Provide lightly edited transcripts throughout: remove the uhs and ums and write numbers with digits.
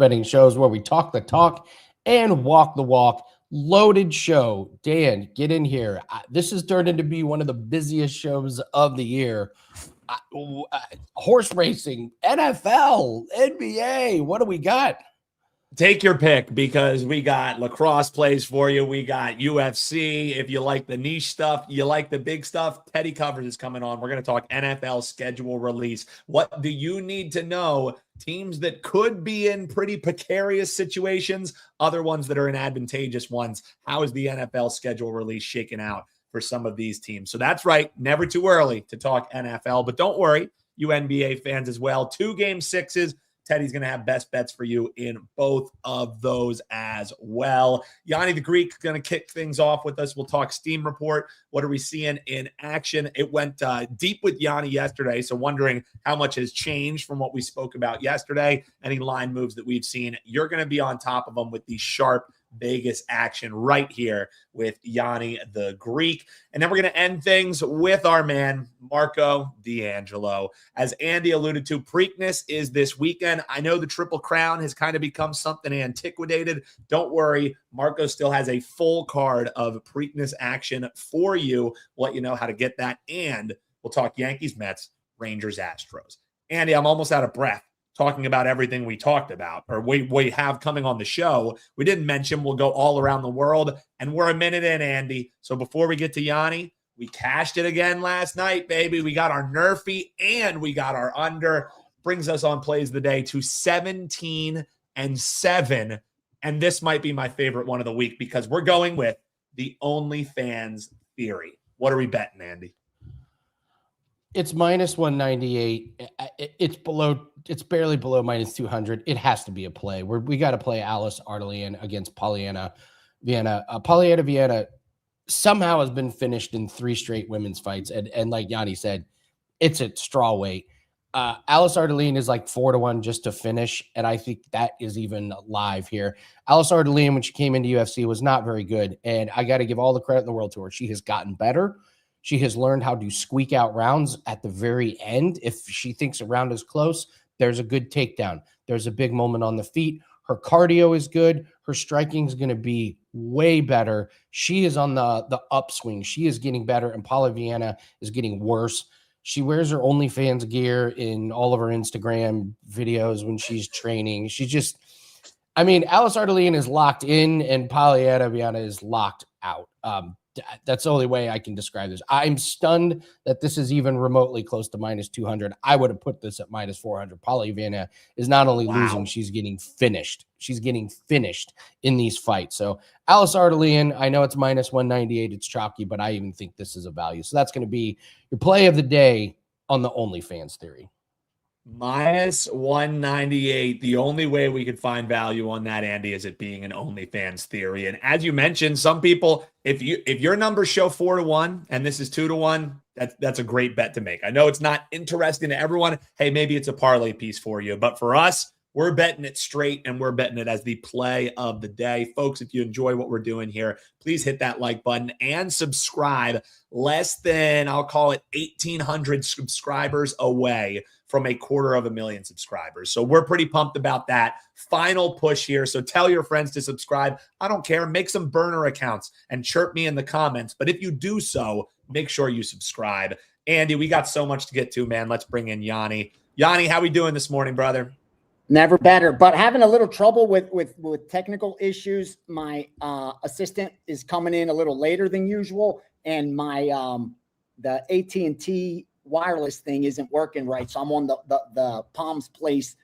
betting shows where we talk the talk and walk the walk. Loaded show. Dan, get in here. This has turned into be one of the busiest shows of the year. Horse racing, NFL, NBA. What do we got? Take your pick, because we got lacrosse plays for you. We got UFC. If you like the niche stuff, you like the big stuff, Teddy Covers is coming on. We're going to talk NFL schedule release. What do you need to know? Teams that could be in pretty precarious situations, other ones that are in advantageous ones. How is the NFL schedule release shaking out for some of these teams? So that's right. Never too early to talk NFL, but don't worry, you NBA fans as well. 2 game 6s. Teddy's going to have best bets for you in both of those as well. Yanni the Greek is going to kick things off with us. We'll talk Steam Report. What are we seeing in action? It went deep with Yanni yesterday, so wondering how much has changed from what we spoke about yesterday. Any line moves that we've seen, you're going to be on top of them with the sharp Vegas action right here with Yanni the Greek. And then we're going to end things with our man, Marco D'Angelo. As Andy alluded to, Preakness is this weekend. I know the Triple Crown has kind of become something antiquated. Don't worry, Marco still has a full card of Preakness action for you. We'll let you know how to get that. And we'll talk Yankees, Mets, Rangers, Astros. Andy, I'm almost out of breath talking about everything we talked about, or we have coming on the show. We didn't mention we'll go all around the world, and we're a minute in, Andy. So before we get to Yanni, we cashed it again last night, baby. We got our Nerfy and we got our under. Brings us on plays of the day to 17-7. And this might be my favorite one of the week, because we're going with the OnlyFans theory. What are we betting, Andy? It's minus 198. It's barely below minus 200. It has to be a play. We got to play Alice Artelian against Polyana Vienna. Polyana Vienna somehow has been finished in 3 straight women's fights. And like Yanni said, it's at straw weight. Alice Artelian is like 4-1 just to finish. And I think that is even live here. Alice Artelian, when she came into UFC, was not very good. And I got to give all the credit in the world to her. She has gotten better. She has learned how to squeak out rounds at the very end. If she thinks a round is close, there's a good takedown. There's a big moment on the feet. Her cardio is good. Her striking is going to be way better. She is on the upswing. She is getting better, and Paula Vienna is getting worse. She wears her OnlyFans gear in all of her Instagram videos when she's training. Alice Artelian is locked in, and Polyana Vienna is locked out. That's the only way I can describe this. I'm stunned that this is even remotely close to minus 200. I would have put this at minus 400. Paula Vienna is not only losing, she's getting finished. She's getting finished in these fights. So Alice Artelian, I know it's minus 198. It's chalky, but I even think this is a value. So that's going to be your play of the day on the OnlyFans theory. Minus 198. The only way we could find value on that, Andy, is it being an OnlyFans theory. And as you mentioned, some people, if your numbers show 4-1 and this is 2-1, that's a great bet to make. I know it's not interesting to everyone. Hey, maybe it's a parlay piece for you, but for us, we're betting it straight, and we're betting it as the play of the day. Folks, if you enjoy what we're doing here, please hit that like button and subscribe. Less than, I'll call it 1,800 subscribers away from 250,000 subscribers. So we're pretty pumped about that. Final push here. So tell your friends to subscribe. I don't care. Make some burner accounts and chirp me in the comments. But if you do so, make sure you subscribe. Andy, we got so much to get to, man. Let's bring in Yanni. Yanni, how we doing this morning, brother? Never better, but having a little trouble with technical issues. My assistant is coming in a little later than usual, and my the AT&T wireless thing isn't working right. So I'm on the Palms Place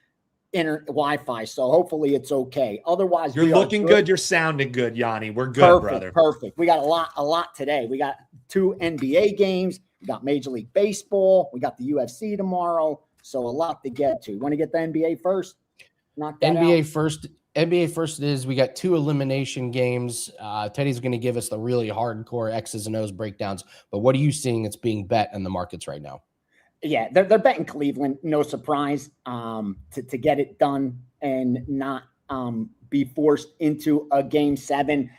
Wi-Fi. So hopefully it's okay. Otherwise, you're looking good. You're sounding good, Yanni. We're good, brother. Perfect. We got a lot today. We got 2 NBA games. We got Major League Baseball. We got the UFC tomorrow. So a lot to get to. Want to get the NBA first? Knock that NBA out. first. NBA first is we got 2 elimination games. Teddy's going to give us the really hardcore X's and O's breakdowns. But what are you seeing that's being bet in the markets right now? Yeah, they're betting Cleveland. No surprise to get it done and not be forced into a game 7.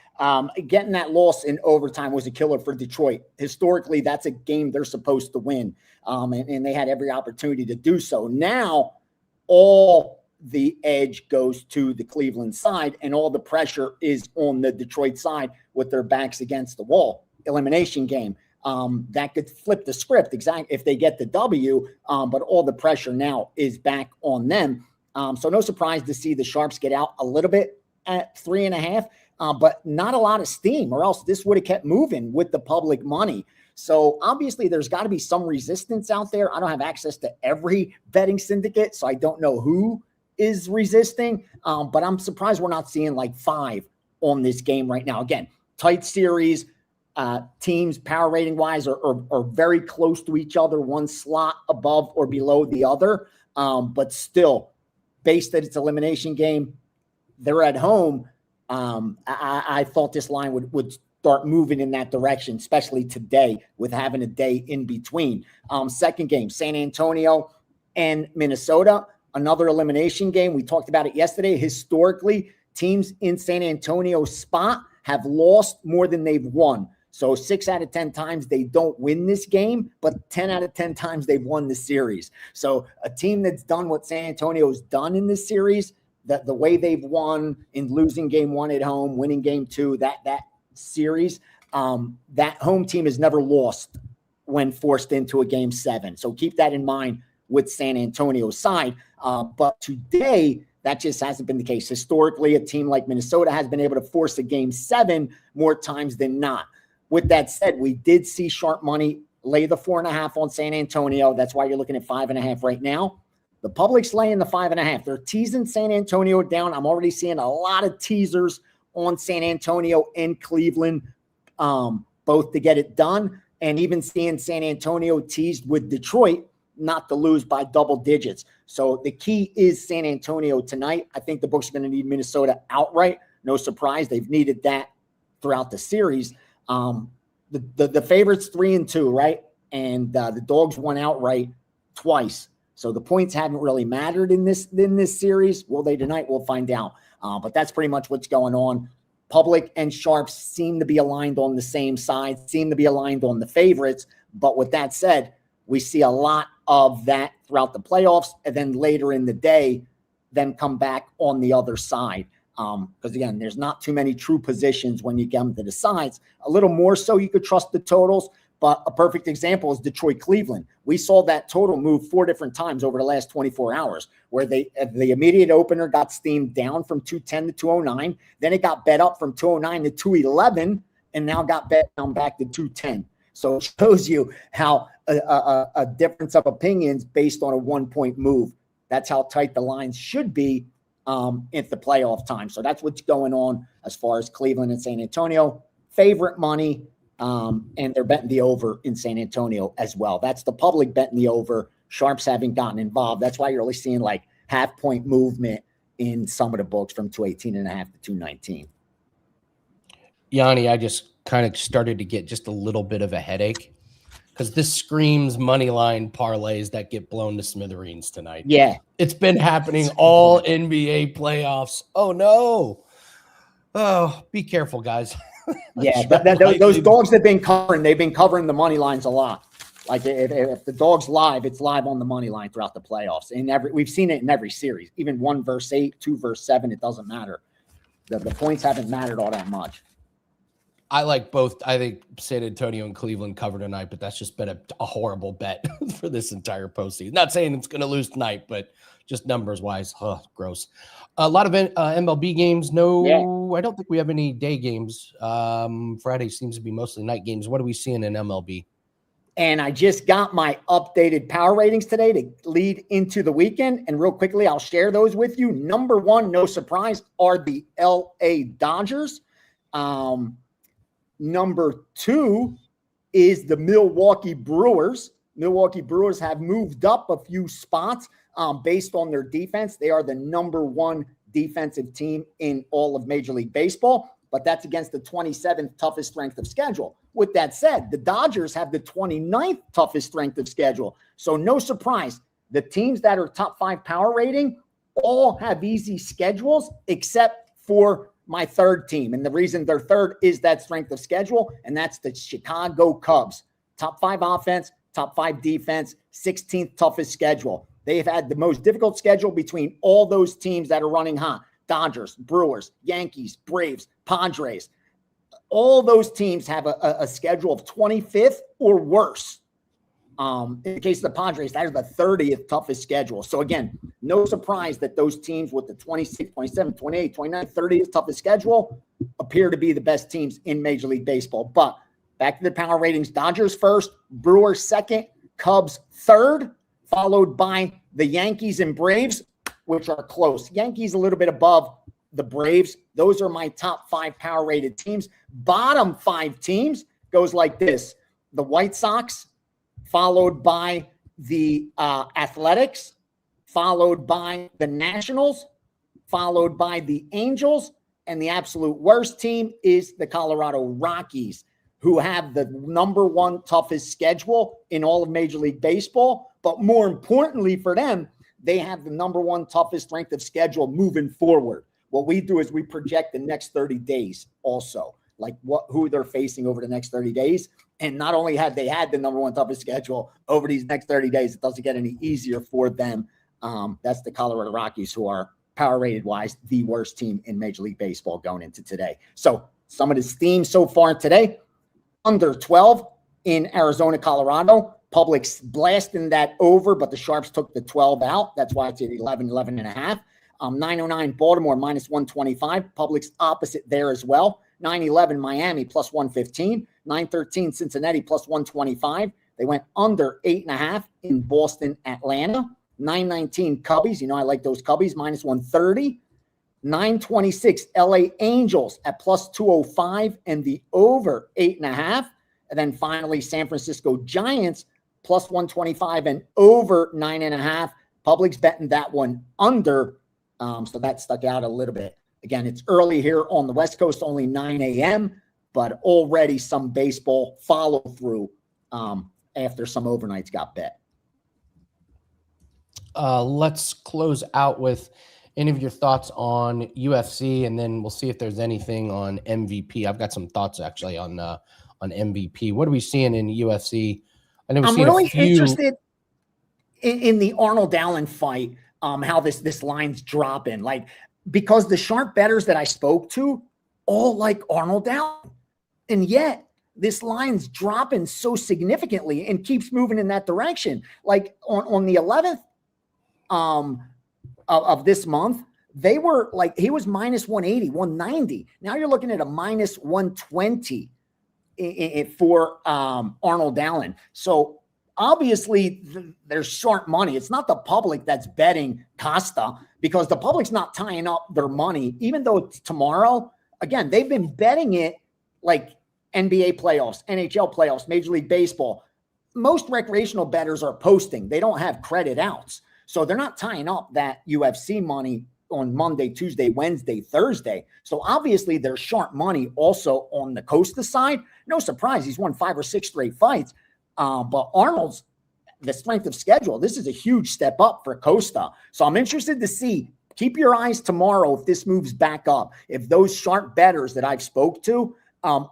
Getting that loss in overtime was a killer for Detroit. Historically, that's a game they're supposed to win. And they had every opportunity to do so. Now, all the edge goes to the Cleveland side, and all the pressure is on the Detroit side with their backs against the wall. Elimination game. That could flip the script exactly if they get the W, but all the pressure now is back on them. So no surprise to see the Sharps get out a little bit at 3.5, but not a lot of steam, or else this would have kept moving with the public money. So obviously there's got to be some resistance out there. I don't have access to every betting syndicate, so I don't know who is resisting, but I'm surprised we're not seeing like 5 on this game right now. Again, tight series. Teams power rating wise are very close to each other, one slot above or below the other. But still, based that it's elimination game, they're at home. I thought this line would start moving in that direction, especially today with having a day in between. Second game, San Antonio and Minnesota, another elimination game. We talked about it yesterday. Historically, teams in San Antonio's spot have lost more than they've won. So 6 out of 10 times they don't win this game, but 10 out of 10 times they've won the series. So a team that's done what San Antonio's done in this series, that the way they've won in losing game 1 at home, winning game 2, that series, that home team has never lost when forced into a game 7. So keep that in mind with San Antonio's side. But today, that just hasn't been the case. Historically, a team like Minnesota has been able to force a game 7 more times than not. With that said, we did see sharp money lay the 4.5 on San Antonio. That's why you're looking at 5.5 right now. The public's laying the 5.5. They're teasing San Antonio down. I'm already seeing a lot of teasers on San Antonio and Cleveland, both to get it done, and even seeing San Antonio teased with Detroit not to lose by double digits. So the key is San Antonio tonight. I think the books are going to need Minnesota outright. No surprise. They've needed that throughout the series. The favorites 3-2, right? And the dogs won outright twice. So the points haven't really mattered in this series. Will they tonight? We'll find out. But that's pretty much what's going on. Public and Sharps seem to be aligned on the same side, seem to be aligned on the favorites. But with that said, we see a lot of that throughout the playoffs, and then later in the day, them come back on the other side. Because again, there's not too many true positions when you come to the sides. A little more so you could trust the totals, but a perfect example is Detroit-Cleveland. We saw that total move 4 different times over the last 24 hours, where the immediate opener got steamed down from 210 to 209. Then it got bet up from 209 to 211, and now got bet down back to 210. So it shows you how a difference of opinions based on a 1-point move. That's how tight the lines should be at the playoff time. So that's what's going on as far as Cleveland and San Antonio. Favorite money, and they're betting the over in San Antonio as well. That's the public betting the over. Sharps haven't gotten involved. That's why you're only seeing like half-point movement in some of the books from 218.5 to 219. Yanni, I just kind of started to get just a little bit of a headache because this screams money line parlays that get blown to smithereens tonight. Yeah. It's been happening all NBA playoffs. Oh, no. Oh, be careful, guys. Yeah, those dogs have been covering. They've been covering the money lines a lot. Like if the dog's live, it's live on the money line throughout the playoffs. We've seen it in every series, even 1 versus 8, 2 versus 7. It doesn't matter. The points haven't mattered all that much. I like both. I think San Antonio and Cleveland cover tonight, but that's just been a horrible bet for this entire postseason. Not saying it's going to lose tonight, but just numbers wise, gross. A lot of MLB games. No, I don't think we have any day games. Friday seems to be mostly night games. What are we seeing in MLB? And I just got my updated power ratings today to lead into the weekend. And real quickly, I'll share those with you. Number 1, no surprise, are the LA Dodgers. Number 2 is the Milwaukee Brewers. Milwaukee Brewers have moved up a few spots based on their defense. They are the number 1 defensive team in all of Major League Baseball, but that's against the 27th toughest strength of schedule. With that said, the Dodgers have the 29th toughest strength of schedule. So no surprise, the teams that are top 5 power rating all have easy schedules except for my third team. And the reason they're third is that strength of schedule, and that's the Chicago Cubs. Top 5 offense, top 5 defense, 16th toughest schedule. They have had the most difficult schedule between all those teams that are running hot. Dodgers, Brewers, Yankees, Braves, Padres. All those teams have a schedule of 25th or worse. In the case of the Padres, that is the 30th toughest schedule. So again, no surprise that those teams with the 26, 27, 28, 29, 30th toughest schedule appear to be the best teams in Major League Baseball. But back to the power ratings, Dodgers first, Brewers second, Cubs third, followed by the Yankees and Braves, which are close. Yankees a little bit above the Braves. Those are my top 5 power rated teams. Bottom 5 teams goes like this: the White Sox, followed by the Athletics, followed by the Nationals, followed by the Angels, and the absolute worst team is the Colorado Rockies, who have the number 1 toughest schedule in all of Major League Baseball. But more importantly for them, they have the number 1 toughest strength of schedule moving forward. What we do is we project the next 30 days also, like who they're facing over the next 30 days. And not only have they had the number 1 toughest schedule over these next 30 days, it doesn't get any easier for them. That's the Colorado Rockies, who are power rated wise the worst team in Major League Baseball going into today. So some of the themes so far today: under 12 in Arizona, Colorado. Public's blasting that over, but the Sharps took the 12 out. That's why it's at 11 and a half. 909 Baltimore minus 125. Public's opposite there as well. 911 Miami plus 115. 913 Cincinnati plus 125. They went under 8.5 in Boston, Atlanta. 919 Cubbies. You know, I like those Cubbies minus 130. 926 LA Angels at plus 205 and the over 8.5. And then finally, San Francisco Giants plus 125 and over 9.5. Public's betting that one under. So that stuck out a little bit. Again, it's early here on the West Coast, only 9 a.m., but already some baseball follow through after some overnights got bet. Let's close out with any of your thoughts on UFC, and then we'll see if there's anything on MVP. I've got some thoughts actually on MVP. What are we seeing in UFC? I know I'm really interested in the Arnold Allen fight. How this line's dropping, like, because the sharp bettors that I spoke to all like Arnold Allen, and yet this line's dropping so significantly and keeps moving in that direction. Like on the 11th of this month, they were like, he was minus 180, 190. Now you're looking at a minus 120 for Arnold Allen. So obviously there's short money. It's not the public that's betting Costa, because the public's not tying up their money, even though it's tomorrow. Again, they've been betting it like NBA playoffs, NHL playoffs, Major League Baseball. Most recreational bettors are posting. They don't have credit outs. So they're not tying up that UFC money on Monday, Tuesday, Wednesday, Thursday. So obviously there's sharp money also on the Costa side. No surprise, he's won 5 or 6 straight fights. But Arnold's, the strength of schedule, this is a huge step up for Costa. So I'm interested to see, keep your eyes tomorrow if this moves back up, if those sharp bettors that I've spoke to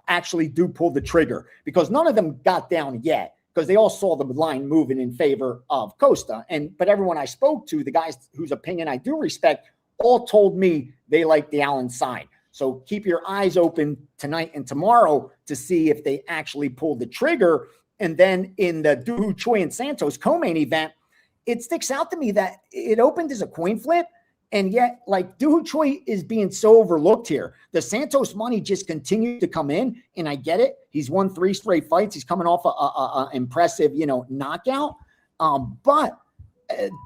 actually do pull the trigger, because none of them got down yet, because they all saw the line moving in favor of Costa. But everyone I spoke to, the guys whose opinion I do respect, all told me they like the Allen side. So keep your eyes open tonight and tomorrow to see if they actually pull the trigger. And then in the Doo Ho Choi and Santos co-main event, it sticks out to me that it opened as a coin flip, and yet like Doo Ho Choi is being so overlooked here. The Santos money just continued to come in, and I get it. He's won 3 straight fights. He's coming off a impressive, knockout. But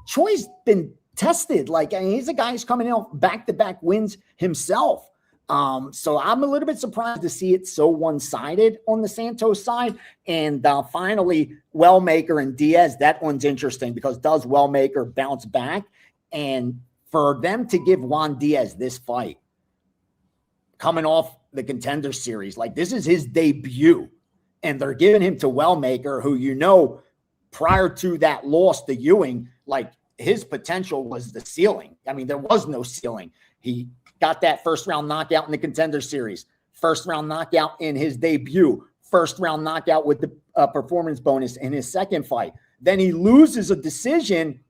Choi's been tested. Like, I mean, he's a guy who's coming in back-to-back wins himself. So I'm a little bit surprised to see it so one-sided on the Santos side. And finally, Wellmaker and Diaz, that one's interesting, because does Wellmaker bounce back? And for them to give Juan Diaz this fight, coming off the Contender Series, like, this is his debut, and they're giving him to Wellmaker, who, prior to that loss to Ewing, like, his potential was the ceiling. I mean, there was no ceiling. He got that first-round knockout in the Contender Series, first-round knockout in his debut, first-round knockout with the performance bonus in his second fight. Then he loses a decision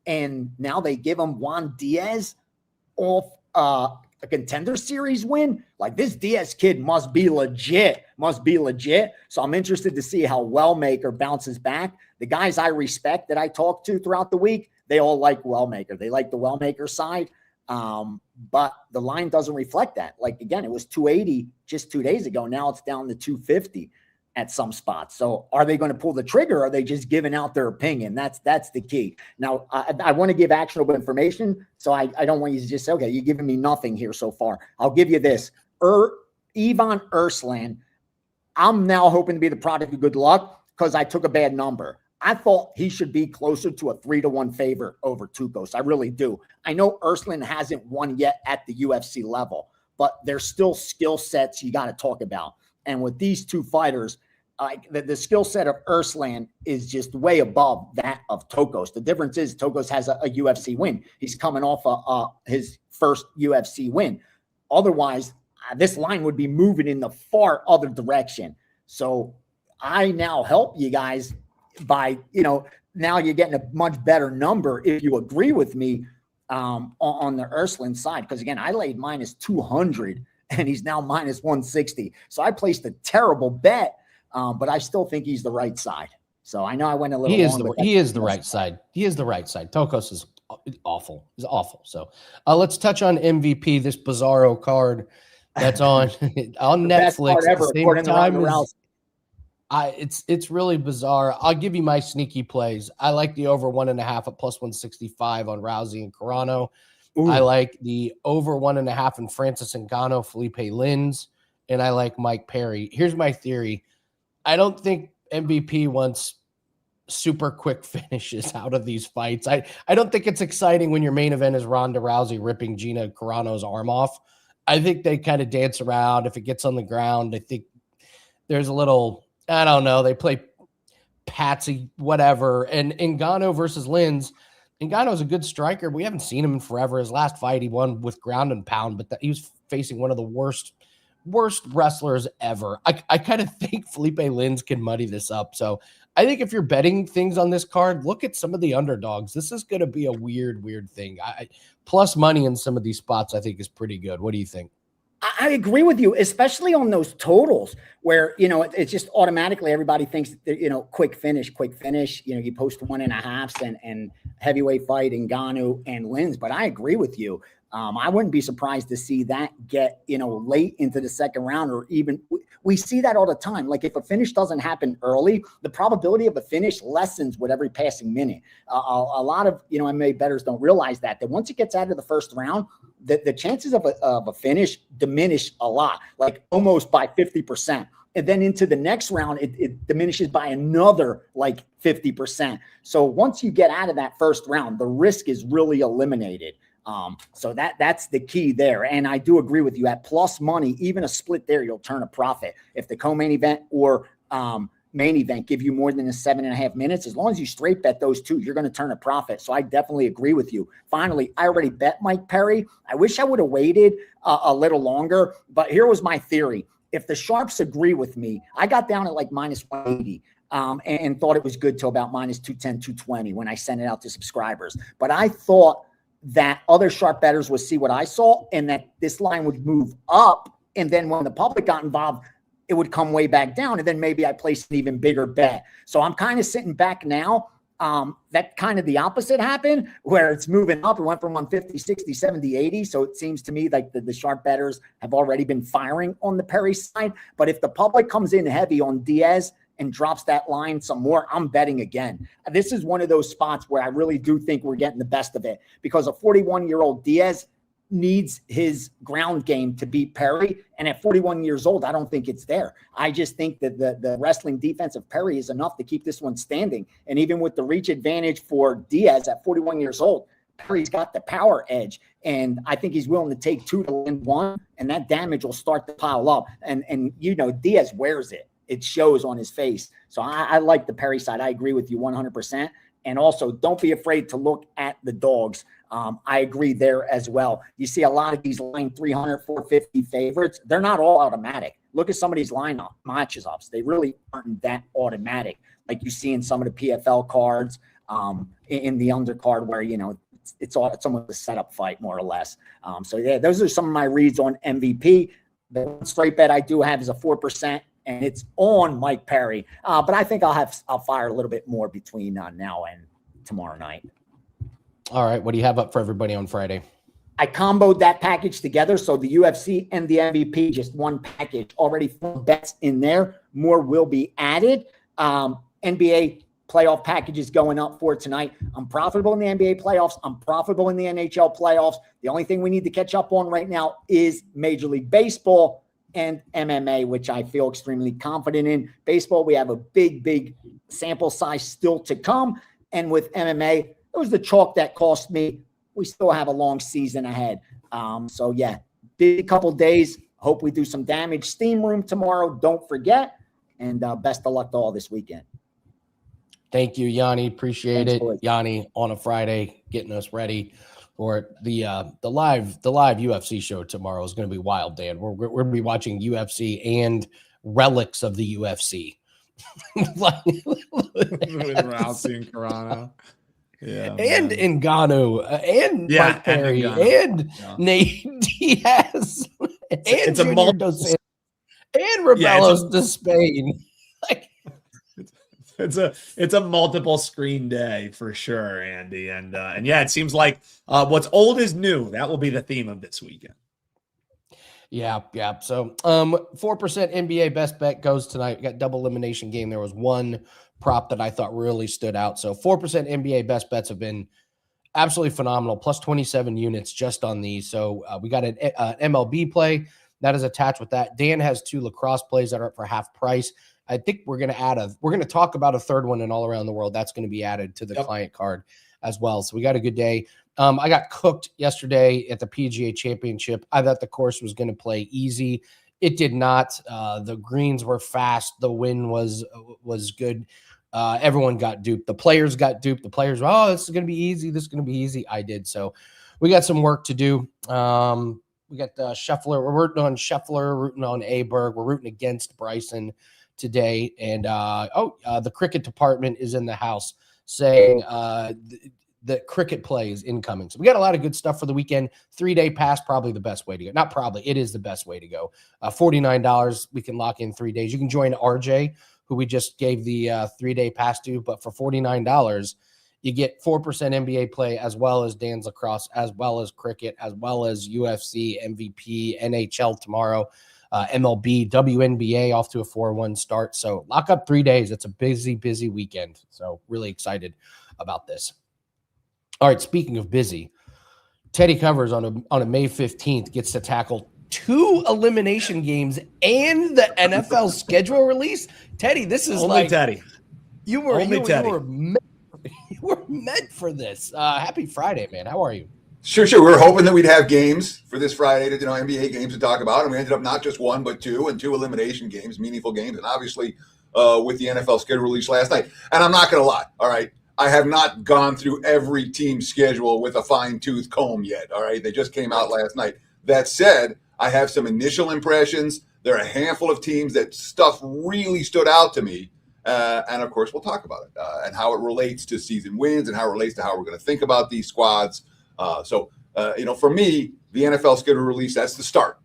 and now they give him Juan Diaz off a contender series win. Like, this Diaz kid must be legit. So I'm interested to see how Wellmaker bounces back. The guys I respect that I talked to throughout the week, they all like Wellmaker. They like the Wellmaker side. But the line doesn't reflect that. Like, again, it was 280 just 2 days ago. Now it's down to 250 at some spots. So are they going to pull the trigger? Or are they just giving out their opinion? That's the key. Now, I want to give actionable information. So I don't want you to just say, okay, you're giving me nothing here so far. I'll give you this. Ivan Ersland, I'm now hoping to be the product of good luck because I took a bad number. I thought he should be closer to a 3-1 favorite over Tukos. I really do. I know Ersland hasn't won yet at the UFC level, but there's still skill sets you got to talk about. And with these two fighters, the skill set of Ersland is just way above that of Tokos. The difference is Tokos has a UFC win. He's coming off his first UFC win. Otherwise, this line would be moving in the far other direction. So I now help you guys by, now you're getting a much better number if you agree with me on the Ersland side. Because, again, I laid minus 200 and he's now minus 160. So I placed a terrible bet, but I still think he's the right side. So I know I went a little long. He is the right side. He is the right side. Tokos is awful. He's awful. So let's touch on MVP, this bizarro card that's on Netflix at the same time. It's really bizarre. I'll give you my sneaky plays. I like the over 1.5 at plus 165 on Rousey and Carano. Ooh. I like the over 1.5 in Francis Ngannou, Felipe Lins, and I like Mike Perry. Here's my theory. I don't think MVP wants super quick finishes out of these fights. I don't think it's exciting when your main event is Ronda Rousey ripping Gina Carano's arm off. I think they kind of dance around. If it gets on the ground, I think there's a little, I don't know, they play patsy, whatever. And Ngannou versus Lins, Ngannou's a good striker. We haven't seen him in forever. His last fight, he won with ground and pound, but he was facing one of the worst wrestlers ever. I kind of think Felipe Lins can muddy this up. So I think if you're betting things on this card, look at some of the underdogs. This is going to be a weird thing. Plus money in some of these spots, I think, is pretty good. What do you think? I agree with you, especially on those totals where, it's just automatically everybody thinks that, quick finish, you post 1.5s and heavyweight fight Ngannou and Lins. But I agree with you. I wouldn't be surprised to see that get, late into the second round, or even we see that all the time. Like, if a finish doesn't happen early, the probability of a finish lessens with every passing minute. A lot of, MMA bettors don't realize that once it gets out of the first round, the chances of a finish diminish a lot, like almost by 50%. And then into the next round, it diminishes by another like 50%. So once you get out of that first round, the risk is really eliminated. So that's the key there. And I do agree with you, at plus money, even a split there, you'll turn a profit. If the co-main event or main event give you more than 7.5 minutes, as long as you straight bet those two, you're going to turn a profit. So I definitely agree with you. Finally, I already bet Mike Perry. I wish I would have waited a little longer, but here was my theory. If the sharps agree with me, I got down at like minus 180. And thought it was good till about minus 210, 220 when I sent it out to subscribers. But I thought that other sharp bettors would see what I saw and that this line would move up. And then when the public got involved, it would come way back down. And then maybe I placed an even bigger bet. So I'm kind of sitting back now. That kind of the opposite happened where it's moving up. It went from 150, 60, 70, 80. So it seems to me like the sharp bettors have already been firing on the Perry side. But if the public comes in heavy on Diaz and drops that line some more, I'm betting again. This is one of those spots where I really do think we're getting the best of it, because a 41-year-old Diaz needs his ground game to beat Perry. And at 41 years old, I don't think it's there. I just think that the wrestling defense of Perry is enough to keep this one standing. And even with the reach advantage for Diaz at 41 years old, Perry's got the power edge. And I think he's willing to take 2 to win 1, and that damage will start to pile up. And Diaz wears it. It shows on his face. So I like the Perry side. I agree with you 100%. And also, don't be afraid to look at the dogs. I agree there as well. You see a lot of these line 300, 450 favorites. They're not all automatic. Look at some of these matches ups. They really aren't that automatic, like you see in some of the PFL cards. in the undercard where, it's almost a setup fight more or less. So yeah, those are some of my reads on MVP. The straight bet I do have is a 4%, and it's on Mike Perry. But I think I'll fire a little bit more between now and tomorrow night. All right. What do you have up for everybody on Friday? I comboed that package together. So the UFC and the MVP, just one package, already 4 bets in there. More will be added. NBA playoff packages going up for tonight. I'm profitable in the NBA playoffs. I'm profitable in the NHL playoffs. The only thing we need to catch up on right now is Major League Baseball and MMA, which I feel extremely confident in. Baseball, we have a big sample size still to come. And with MMA, it was the chalk that cost me. We still have a long season ahead. So yeah, big couple days. Hope we do some damage. Steam room tomorrow. Don't forget. And best of luck to all this weekend. Thank you, Yanni. Appreciate Thanks, it. boys. Yanni on a Friday, getting us ready for the live UFC show tomorrow is going to be wild, Dan. We're going to be watching UFC and relics of the UFC. With Rousey and Carano. Yeah, and Ngannou, and Mike Perry, and Nate Diaz, and it's a Junior Dos Santos, and Rebellos to Spain. It's a multiple screen day for sure, Andy. And yeah, it seems like what's old is new. That will be the theme of this weekend. Yeah. So 4% NBA best bet goes tonight. We got double elimination game. There was one prop that I thought really stood out. So 4% NBA best bets have been absolutely phenomenal. Plus 27 units just on these. So we got an MLB play that is attached with that. Dan has 2 lacrosse plays that are up for half price. I think we're going to talk about a third one in all around the world. That's going to be added to the client card as well. So we got a good day. I got cooked yesterday at the PGA Championship. I thought the course was going to play easy. It did not. The greens were fast. The wind was good. Everyone got duped. The players got duped. The players were, this is going to be easy. This is going to be easy. I did. So we got some work to do. We got Scheffler. We're rooting on Scheffler, rooting on Aberg. We're rooting against Bryson today. And the cricket department is in the house saying the cricket play is incoming. So we got a lot of good stuff for the weekend. 3-day pass, probably the best way to go. Not probably, it is the best way to go. $49, we can lock in 3 days. You can join RJ, who we just gave the 3-day pass to, but for $49, you get 4% NBA play, as well as Dan's lacrosse, as well as cricket, as well as UFC, MVP, NHL tomorrow, MLB, WNBA off to a 4-1 start. So lock up 3 days. It's a busy weekend. So really excited about this. All right, speaking of busy, Teddy Covers on a May 15th gets to tackle 2 elimination games and the NFL schedule release. Teddy, this is only Teddy. You were meant for this. Happy Friday, man. How are you? Sure. We were hoping that we'd have games for this Friday, NBA games to talk about, and we ended up not just 1 but 2, and 2 elimination games, meaningful games, and obviously with the NFL schedule release last night. And I'm not going to lie, all right, I have not gone through every team's schedule with a fine-tooth comb yet, all right? They just came out last night. That said, I have some initial impressions. There are a handful of teams that stuff really stood out to me. And, of course, we'll talk about it and how it relates to season wins and how it relates to how we're going to think about these squads. So, for me, the NFL schedule release, that's the start.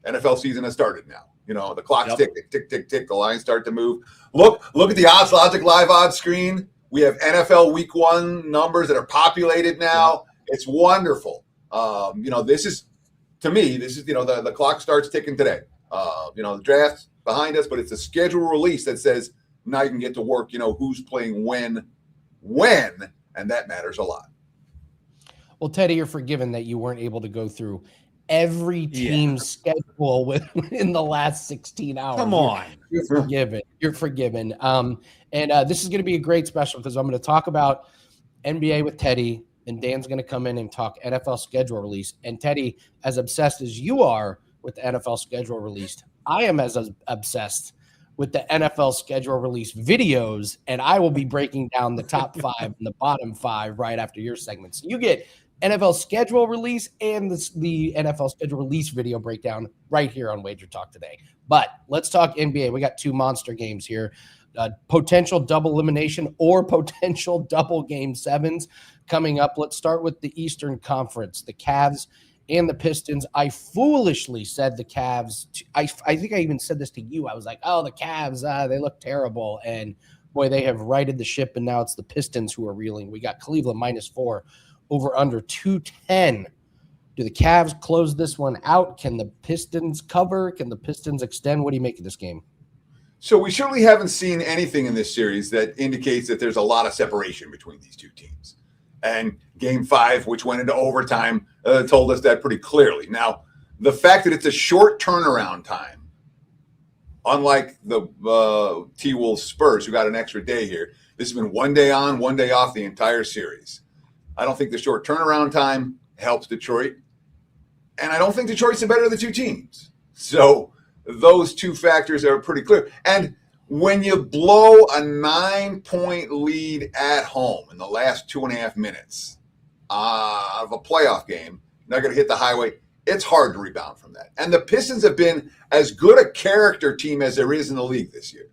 NFL season has started now. The clock's tick. The lines start to move. Look at the Odds Logic live odds screen. We have NFL Week 1 numbers that are populated now. It's wonderful. This is the clock starts ticking today. The draft's behind us, but it's a schedule release that says now you can get to work. Who's playing when, and that matters a lot. Well, Teddy, you're forgiven that you weren't able to go through every team's schedule within the last 16 hours. Come on. You're forgiven. You're forgiven. And this is going to be a great special because I'm going to talk about NBA with Teddy, and Dan's going to come in and talk NFL schedule release. And Teddy, as obsessed as you are with the NFL schedule released, I am as obsessed with the NFL schedule release videos, and I will be breaking down the top 5 and the bottom 5 right after your segment. So you get NFL schedule release and the NFL schedule release video breakdown right here on WagerTalk Today. But let's talk NBA. We got 2 monster games here. potential double elimination or potential double game sevens coming up. Let's start with the Eastern Conference, the Cavs and the Pistons. I foolishly said the Cavs. I think I even said this to you. I was like, oh, the Cavs, they look terrible. And boy, they have righted the ship, and now it's the Pistons who are reeling. We got Cleveland -4 over under 210. Do the Cavs close this one out? Can the Pistons cover? Can the Pistons extend? What do you make of this game? So we certainly haven't seen anything in this series that indicates that there's a lot of separation between these two teams. And Game 5, which went into overtime, told us that pretty clearly. Now, the fact that it's a short turnaround time, unlike the T-Wolves Spurs, who got an extra day here, this has been one day on, one day off the entire series. I don't think the short turnaround time helps Detroit. And I don't think Detroit's the better of the two teams. So those two factors are pretty clear. And when you blow a 9-point lead at home in the last 2.5 minutes of a playoff game, not going to hit the highway, it's hard to rebound from that. And the Pistons have been as good a character team as there is in the league this year.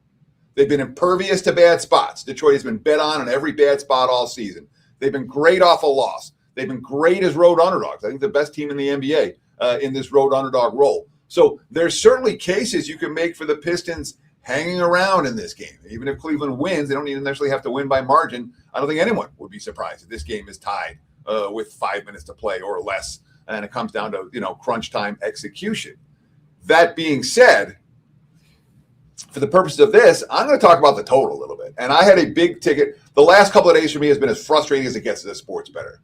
They've been impervious to bad spots. Detroit has been bet on every bad spot all season. They've been great off a loss. They've been great as road underdogs. I think the best team in the NBA in this road underdog role. So there's certainly cases you can make for the Pistons hanging around in this game. Even if Cleveland wins, they don't even necessarily have to win by margin. I don't think anyone would be surprised if this game is tied with 5 minutes to play or less, and it comes down to crunch time execution. That being said, for the purposes of this, I'm going to talk about the total a little bit. And I had a big ticket. The last couple of days for me has been as frustrating as it gets as a sports bettor.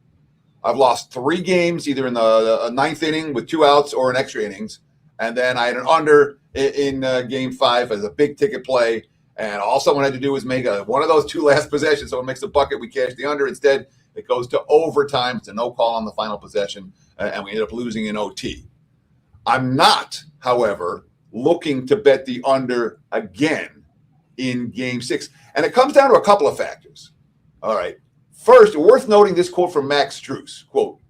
I've lost 3 games, either in the ninth inning with 2 outs or in extra innings. And then I had an under in Game 5 as a big ticket play. And all someone had to do was make one of those 2 last possessions. Someone makes a bucket, we cash the under. Instead, it goes to overtime. It's a no call on the final possession. And we ended up losing in OT. I'm not, however, looking to bet the under again in Game 6. And it comes down to a couple of factors. All right. First, worth noting this quote from Max Strus, quote,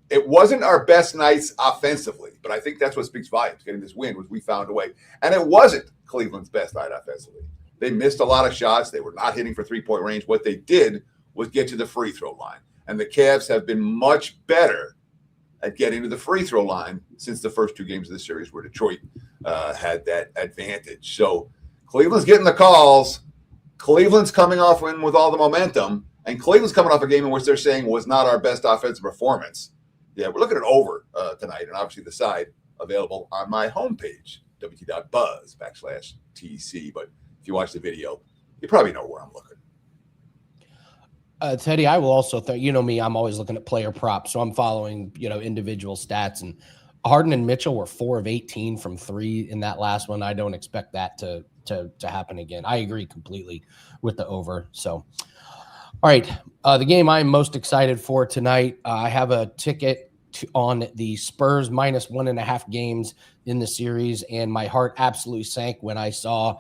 it wasn't our best nights offensively, but I think that's what speaks volumes. Getting this win was we found a way. And it wasn't Cleveland's best night offensively. They missed a lot of shots. They were not hitting for 3-point range. What they did was get to the free throw line. And the Cavs have been much better at getting to the free throw line since the first 2 games of the series where Detroit had that advantage. So Cleveland's getting the calls. Cleveland's coming off with all the momentum. And Cleveland's coming off a game in which they're saying was not our best offensive performance. Yeah, we're looking at over tonight, and obviously the side available on my homepage, wt.buzz/TC. But if you watch the video, you probably know where I'm looking. Teddy, I will also me, I'm always looking at player props, so I'm following individual stats. And Harden and Mitchell were 4 of 18 from 3 in that last one. I don't expect that to happen again. I agree completely with the over. So. All right, the game I'm most excited for tonight, I have a ticket on the Spurs -1.5 games in the series, and my heart absolutely sank when I saw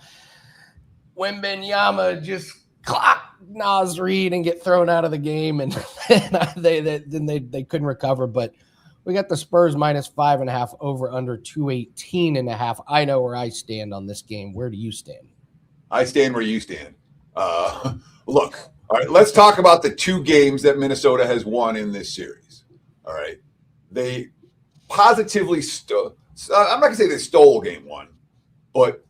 Wembanyama just clock Naz Reid and get thrown out of the game, and they couldn't recover. But we got the Spurs -5.5 over under 218.5. I know where I stand on this game. Where do you stand? I stand where you stand. Look. All right, let's talk about the 2 games that Minnesota has won in this series. All right. They positively I'm not going to say they stole Game 1, but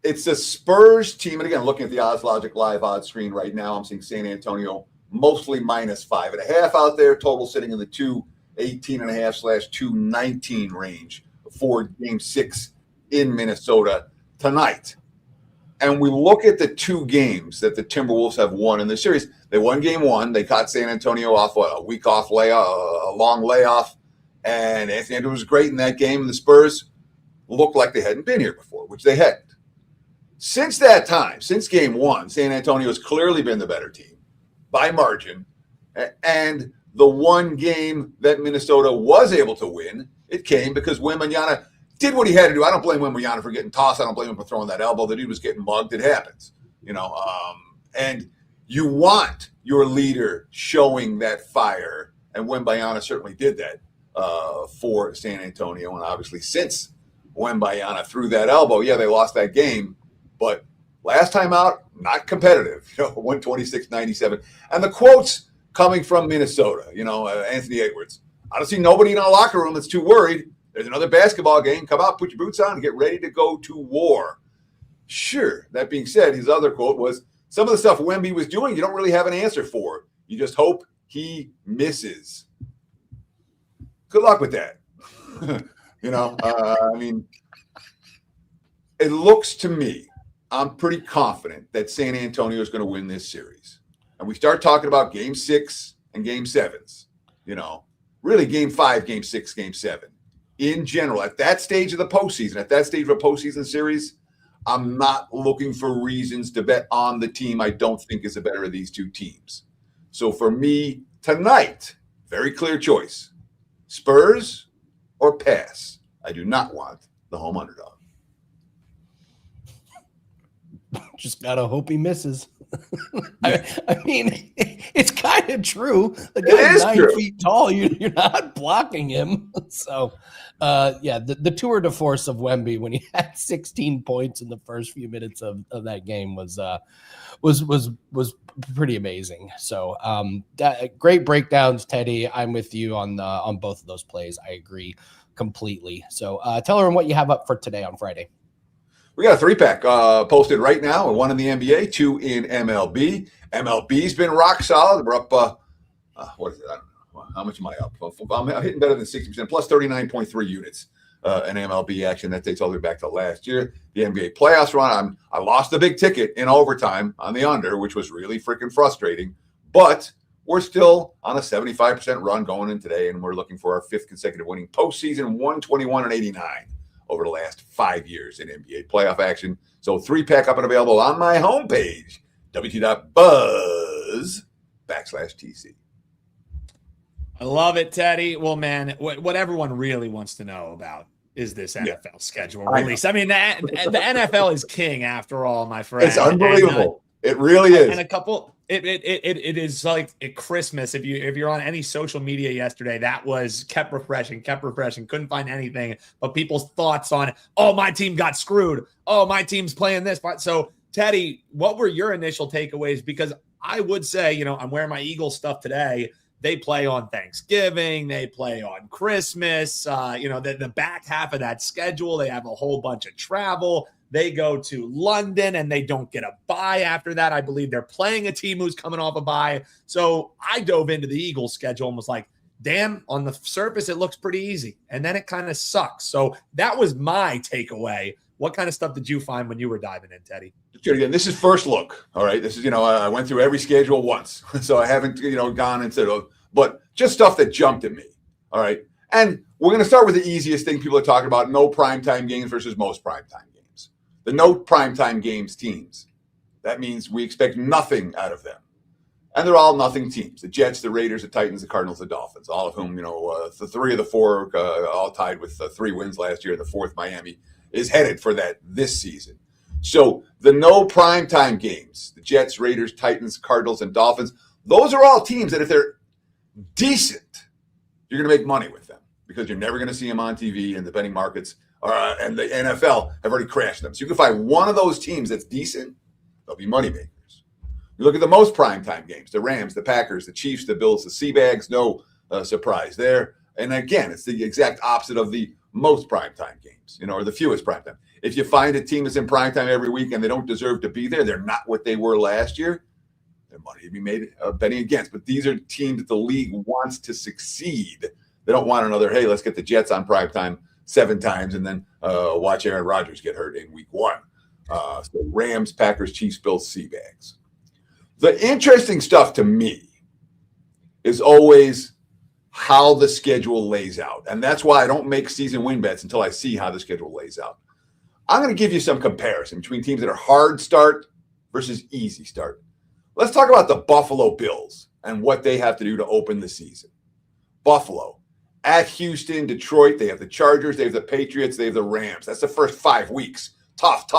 it's the Spurs team. And again, looking at the Odds Logic live odds screen right now, I'm seeing San Antonio mostly -5.5 out there, total sitting in the 218.5/219 range for Game 6 in Minnesota tonight. And we look at the 2 games that the Timberwolves have won in the series. They won Game 1. They caught San Antonio off a week off layoff, a long layoff. And Anthony Edwards was great in that game. And the Spurs looked like they hadn't been here before, which they hadn't. Since that time, since Game 1, San Antonio has clearly been the better team by margin. And the one game that Minnesota was able to win, it came because Wembanyama did what he had to do. I don't blame Wembanyama for getting tossed. I don't blame him for throwing that elbow. The dude was getting mugged. It happens, and you want your leader showing that fire. And Wembanyama certainly did that for San Antonio. And obviously since Wembanyama threw that elbow, yeah, they lost that game. But Last time out, not competitive, 126-97. And the quotes coming from Minnesota, Anthony Edwards. I don't see nobody in our locker room that's too worried. There's another basketball game. Come out, put your boots on, and get ready to go to war. Sure. That being said, his other quote was, some of the stuff Wemby was doing, you don't really have an answer for. You just hope he misses. Good luck with that. It looks to me, I'm pretty confident that San Antonio is going to win this series. And we start talking about game 6 and game 7s, really game 5, game 6, game 7. In general, at that stage of the postseason, at that stage of a postseason series, I'm not looking for reasons to bet on the team I don't think is the better of these two teams. So for me tonight, very clear choice. Spurs or pass. I do not want the home underdog. Just got to hope he misses. I mean, it's kind of true. The guy's 9 feet tall. You're not blocking him. So, the tour de force of Wemby when he had 16 points in the first few minutes of that game was pretty amazing. So, great breakdowns, Teddy. I'm with you on both of those plays. I agree completely. So, tell everyone what you have up for today on Friday. We got a 3-pack posted right now. 1 in the NBA, 2 in MLB. MLB's been rock solid. We're up, what is it? I don't know. How much am I up? I'm hitting better than 60%, plus 39.3 units in MLB action. That takes all the way back to last year. The NBA playoffs run, I lost the big ticket in overtime on the under, which was really freaking frustrating. But we're still on a 75% run going in today, and we're looking for our 5th consecutive winning postseason, 121-89. Over the last 5 years in NBA playoff action. So 3-pack up and available on my homepage, wt.buzz/TC. I love it, Teddy. Well, man, what everyone really wants to know about is this NFL schedule release. I mean, the NFL is king after all, my friend. It's unbelievable. It really is. And a couple, it is like at Christmas. If you're on any social media yesterday, that was kept refreshing. Couldn't find anything but people's thoughts on, oh, my team got screwed. Oh, my team's playing this. So, Teddy, what were your initial takeaways? Because I would say, I'm wearing my Eagles stuff today. They play on Thanksgiving. They play on Christmas. The back half of that schedule, they have a whole bunch of travel. They go to London and they don't get a bye after that. I believe they're playing a team who's coming off a bye. So I dove into the Eagles schedule and was like, damn, on the surface, it looks pretty easy. And then it kind of sucks. So that was my takeaway. What kind of stuff did you find when you were diving in, Teddy? Again, this is first look. All right. This is, I went through every schedule once. So I haven't, gone into, but just stuff that jumped at me. All right. And we're going to start with the easiest thing people are talking about. No primetime games versus most primetime games. The no primetime games teams. That means we expect nothing out of them. And they're all nothing teams. The Jets, the Raiders, the Titans, the Cardinals, the Dolphins, all of whom, the 3 of the 4 all tied with 3 wins last year. The 4th, Miami, is headed for that this season. So the no primetime games, the Jets, Raiders, Titans, Cardinals, and Dolphins, those are all teams that if they're decent, you're going to make money with them because you're never going to see them on TV and the betting markets and the NFL have already crashed them. So you can find one of those teams that's decent, they'll be moneymakers. You look at the most primetime games, the Rams, the Packers, the Chiefs, the Bills, the Seabags, no surprise there. And again, it's the exact opposite of the most primetime games, or the fewest primetime. If you find a team that's in primetime every week and they don't deserve to be there, they're not what they were last year, their money to be made betting against. But these are teams that the league wants to succeed. They don't want another, hey, let's get the Jets on primetime 7 times and then watch Aaron Rodgers get hurt in week 1. So Rams, Packers, Chiefs, Bills, Seabags. The interesting stuff to me is always how the schedule lays out. And that's why I don't make season win bets until I see how the schedule lays out. I'm going to give you some comparison between teams that are hard start versus easy start. Let's talk about the Buffalo Bills and what they have to do to open the season. Buffalo, at Houston, Detroit, they have the Chargers, they have the Patriots, they have the Rams. That's the first 5 weeks. Tough. 2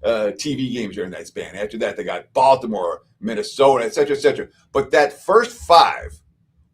TV games during that span. After that, they got Baltimore, Minnesota, et cetera. But that first 5,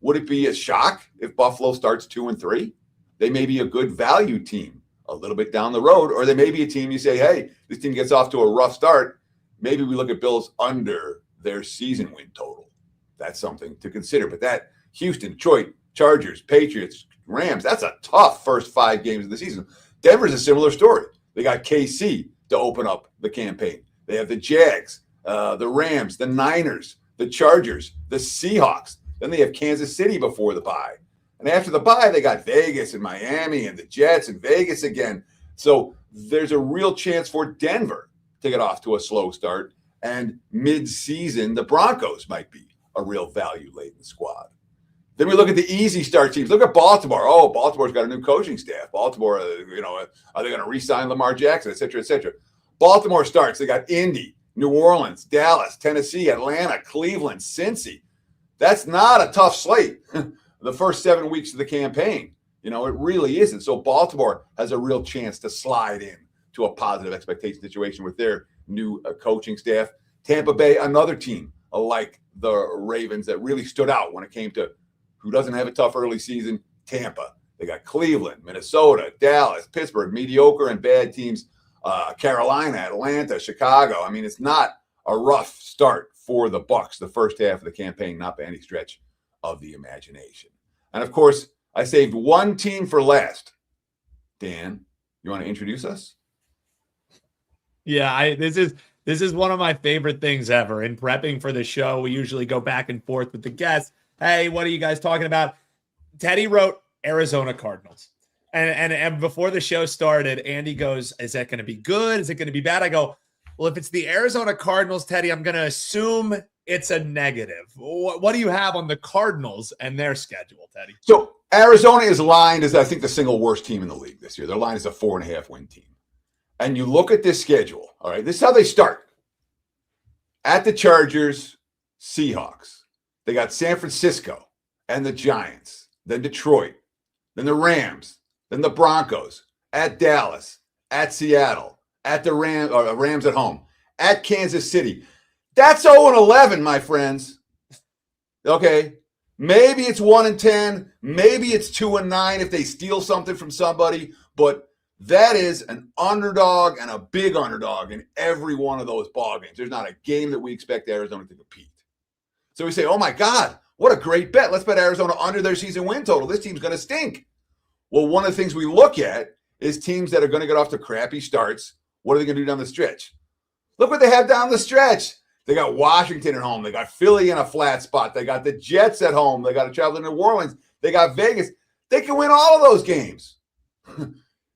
would it be a shock if Buffalo starts 2-3? They may be a good value team a little bit down the road, or they may be a team you say, hey, this team gets off to a rough start. Maybe we look at Bills under their season win total. That's something to consider. But that Houston, Detroit, Chargers, Patriots, Rams, that's a tough first 5 games of the season. Denver's a similar story. They got KC to open up the campaign. They have the Jags, the Rams, the Niners, the Chargers, the Seahawks. Then they have Kansas City before the bye. And after the bye, they got Vegas and Miami and the Jets and Vegas again. So there's a real chance for Denver to get off to a slow start. And mid-season, the Broncos might be a real value-laden squad. Then we look at the easy start teams. Look at Baltimore. Oh, Baltimore's got a new coaching staff. Baltimore, are they going to re-sign Lamar Jackson, et cetera, et cetera? Baltimore starts. They got Indy, New Orleans, Dallas, Tennessee, Atlanta, Cleveland, Cincy. That's not a tough slate. The first 7 weeks of the campaign. It really isn't. So Baltimore has a real chance to slide in to a positive expectation situation with their new coaching staff. Tampa Bay, another team like the Ravens that really stood out when it came to who doesn't have a tough early season. Tampa. They got Cleveland, Minnesota, Dallas, Pittsburgh, mediocre and bad teams. Carolina, Atlanta, Chicago. I mean, it's not a rough start for the Bucs the first half of the campaign, not by any stretch of the imagination. And of course, I saved one team for last. Dan, you want to introduce us? Yeah, this is one of my favorite things ever. In prepping for the show, we usually go back and forth with the guests. Hey, what are you guys talking about? Teddy wrote Arizona Cardinals. And before the show started, Andy goes, is that going to be good? Is it going to be bad? I go, well, if it's the Arizona Cardinals, Teddy, I'm going to assume it's a negative. What do you have on the Cardinals and their schedule, Teddy? So Arizona is lined as, I think, the single worst team in the league this year. Their line is a 4.5 win team. And you look at this schedule, all right, this is how they start. At the Chargers, Seahawks. They got San Francisco and the Giants, then Detroit, then the Rams, then the Broncos, at Dallas, at Seattle, at the Rams at home, at Kansas City. That's 0-11, my friends. Okay, maybe it's 1-10, maybe it's 2-9 if they steal something from somebody, but that is an underdog and a big underdog in every one of those ball games. There's not a game that we expect Arizona to compete. So we say, oh my God, what a great bet. Let's bet Arizona under their season win total. This team's going to stink. Well, one of the things we look at is teams that are going to get off to crappy starts. What are they going to do down the stretch? Look what they have down the stretch. They got Washington at home. They got Philly in a flat spot. They got the Jets at home. They got to travel to New Orleans. They got Vegas. They can win all of those games.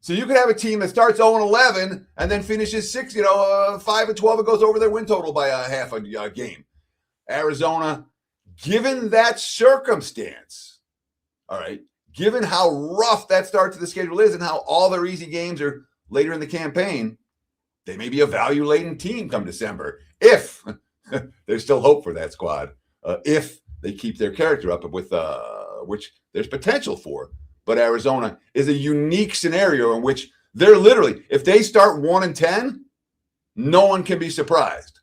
So you could have a team that starts 0-11 and then finishes 5-12 and goes over their win total by a half a game. Arizona, given that circumstance, all right, given how rough that start to the schedule is and how all their easy games are later in the campaign, they may be a value-laden team come December if there's still hope for that squad, if they keep their character up with which there's potential for. But Arizona is a unique scenario in which they're literally, if they start 1-10, no one can be surprised.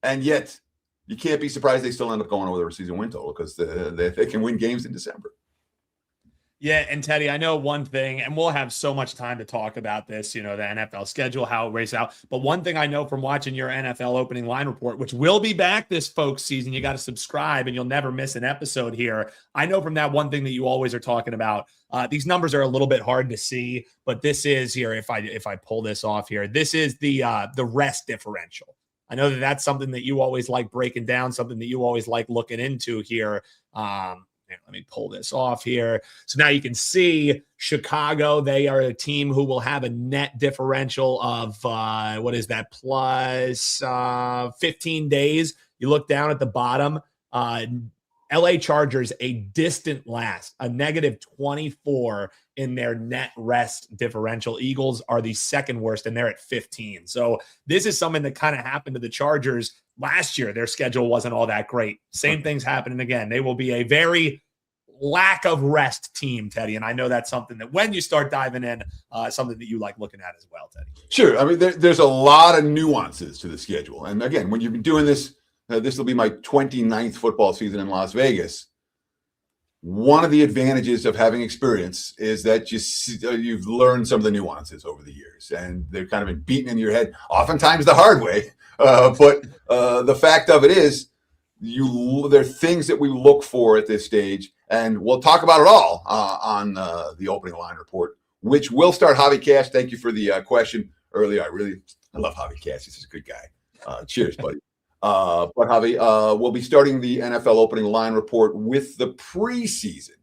And yet, you can't be surprised they still end up going over their season win total because they can win games in December. Yeah, and Teddy, I know one thing, and we'll have so much time to talk about this, the NFL schedule, how it races out. But one thing I know from watching your NFL opening line report, which will be back this folks season, you got to subscribe and you'll never miss an episode here. I know from that one thing that you always are talking about. These numbers are a little bit hard to see, but this is here. If I pull this off here, this is the rest differential. I know that that's something that you always like breaking down, something that you always like looking into here. Let me pull this off here. So now you can see Chicago. They are a team who will have a net differential of, plus 15 days. You look down at the bottom. LA Chargers, a distant last, a -24 in their net rest differential. Eagles are the second worst, and they're at 15. So this is something that kind of happened to the Chargers last year. Their schedule wasn't all that great. Same thing's happening again. They will be a very lack of rest team, Teddy. And I know that's something that when you start diving in, something that you like looking at as well, Teddy. Sure. I mean, there's a lot of nuances to the schedule. And again, when you've been doing this, this will be my 29th football season in Las Vegas. one of the advantages of having experience is that you've learned some of the nuances over the years, and they've kind of been beaten in your head, oftentimes the hard way. But the fact of it is, there are things that we look for at this stage, and we'll talk about it all on the opening line report, which will start. Javi Cash, thank you for the question earlier. I love Javi Cash. He's a good guy. Cheers, buddy. But Javi, we'll be starting the NFL opening line report with the preseason.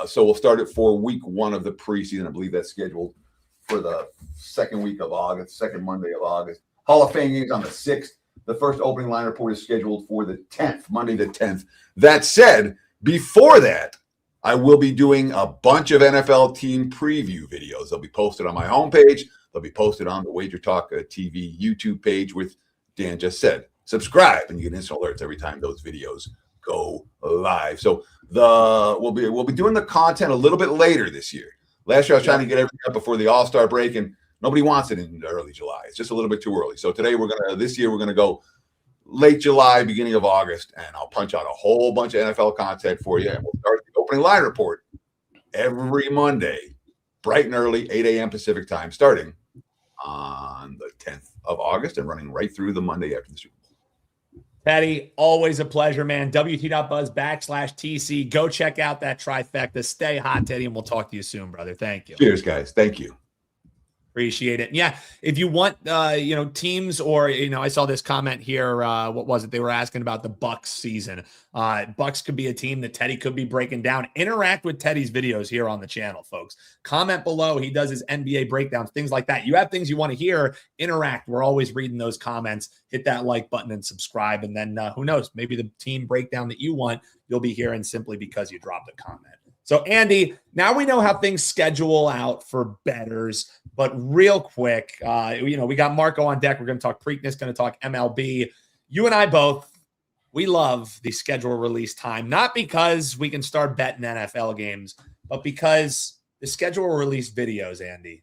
So we'll start it for week 1 of the preseason. I believe that's scheduled for the second week of August, second Monday of August. Hall of Fame games on the 6th. The first opening line report is scheduled for the 10th, Monday the 10th. That said, before that, I will be doing a bunch of NFL team preview videos. They'll be posted on my homepage. They'll be posted on the WagerTalk TV YouTube page, with Dan just said. Subscribe, and you get instant alerts every time those videos go live. So we'll be doing the content a little bit later this year. Last year I was trying to get everything up before the All-Star break, and nobody wants it in early July. It's just a little bit too early. So this year we're gonna go late July, beginning of August, and I'll punch out a whole bunch of NFL content for you. And we'll start the opening line report every Monday, bright and early, 8 a.m. Pacific time, starting on the 10th of August and running right through the Monday after the Super Bowl. Teddy, always a pleasure, man. WT.buzz/TC. Go check out that trifecta. Stay hot, Teddy, and we'll talk to you soon, brother. Thank you. Cheers, guys. Thank you. Appreciate it. Yeah, if you want, teams, or I saw this comment here. What was it? They were asking about the Bucks season. Bucks could be a team that Teddy could be breaking down. Interact with Teddy's videos here on the channel, folks. Comment below. He does his NBA breakdowns, things like that. You have things you want to hear. Interact. We're always reading those comments. Hit that like button and subscribe. And then who knows? Maybe the team breakdown that you want, you'll be hearing simply because you dropped a comment. So, Andy, now we know how things schedule out for bettors, but real quick, we got Marco on deck. We're going to talk Preakness, going to talk MLB. You and I both, we love the schedule release time, not because we can start betting NFL games, but because the schedule release videos, Andy,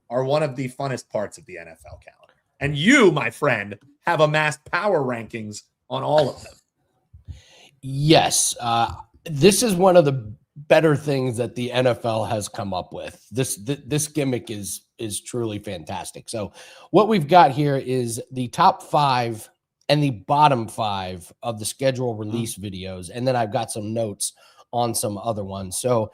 are one of the funnest parts of the NFL calendar. And you, my friend, have amassed power rankings on all of them. Yes. This is one of the better things that the NFL has come up with. This gimmick is truly fantastic. So what we've got here is the top 5 and the bottom 5 of the schedule release videos. And then I've got some notes on some other ones. So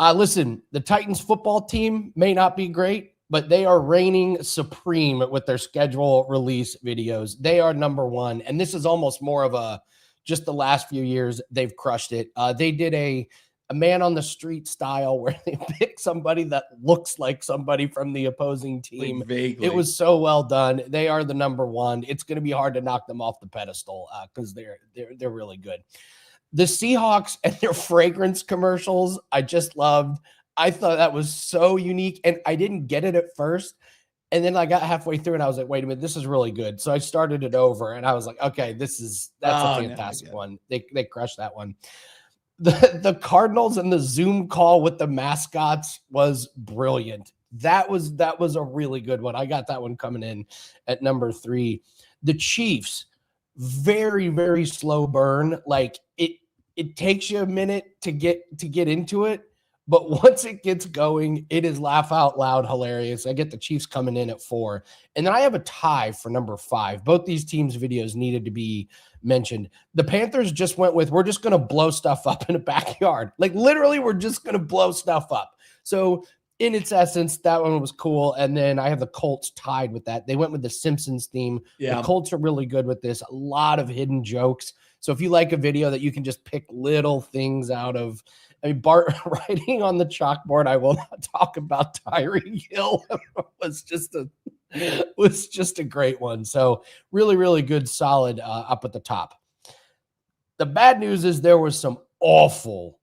listen, the Titans football team may not be great, but they are reigning supreme with their schedule release videos. They are number 1. And this is almost more of just the last few years, they've crushed it. They did a man on the street style where they pick somebody that looks like somebody from the opposing team. Like vaguely. It was so well done. They are the number 1. It's going to be hard to knock them off the pedestal because they're really good. The Seahawks and their fragrance commercials, I just loved. I thought that was so unique, and I didn't get it at first. And then I got halfway through and I was like, wait a minute, this is really good. So I started it over and I was like, okay, that's a fantastic one. They crushed that one. The Cardinals and the Zoom call with the mascots was brilliant. That was a really good one. I got that one coming in at number 3. The Chiefs, very, very slow burn. Like it takes you a minute to get into it, but once it gets going, it is laugh out loud hilarious. I get the Chiefs coming in at 4. And then I have a tie for number 5. Both these teams' videos needed to be mentioned. The Panthers just went with, we're just going to blow stuff up in a backyard. Like literally, we're just going to blow stuff up. So in its essence, that one was cool. And then I have the Colts tied with that. They went with the Simpsons theme. Yeah. The Colts are really good with this. A lot of hidden jokes. So if you like a video that you can just pick little things out of, I mean, Bart writing on the chalkboard, I will not talk about Tyreek Hill, was just a great one. So really, really good, solid up at the top. The bad news is there was some awful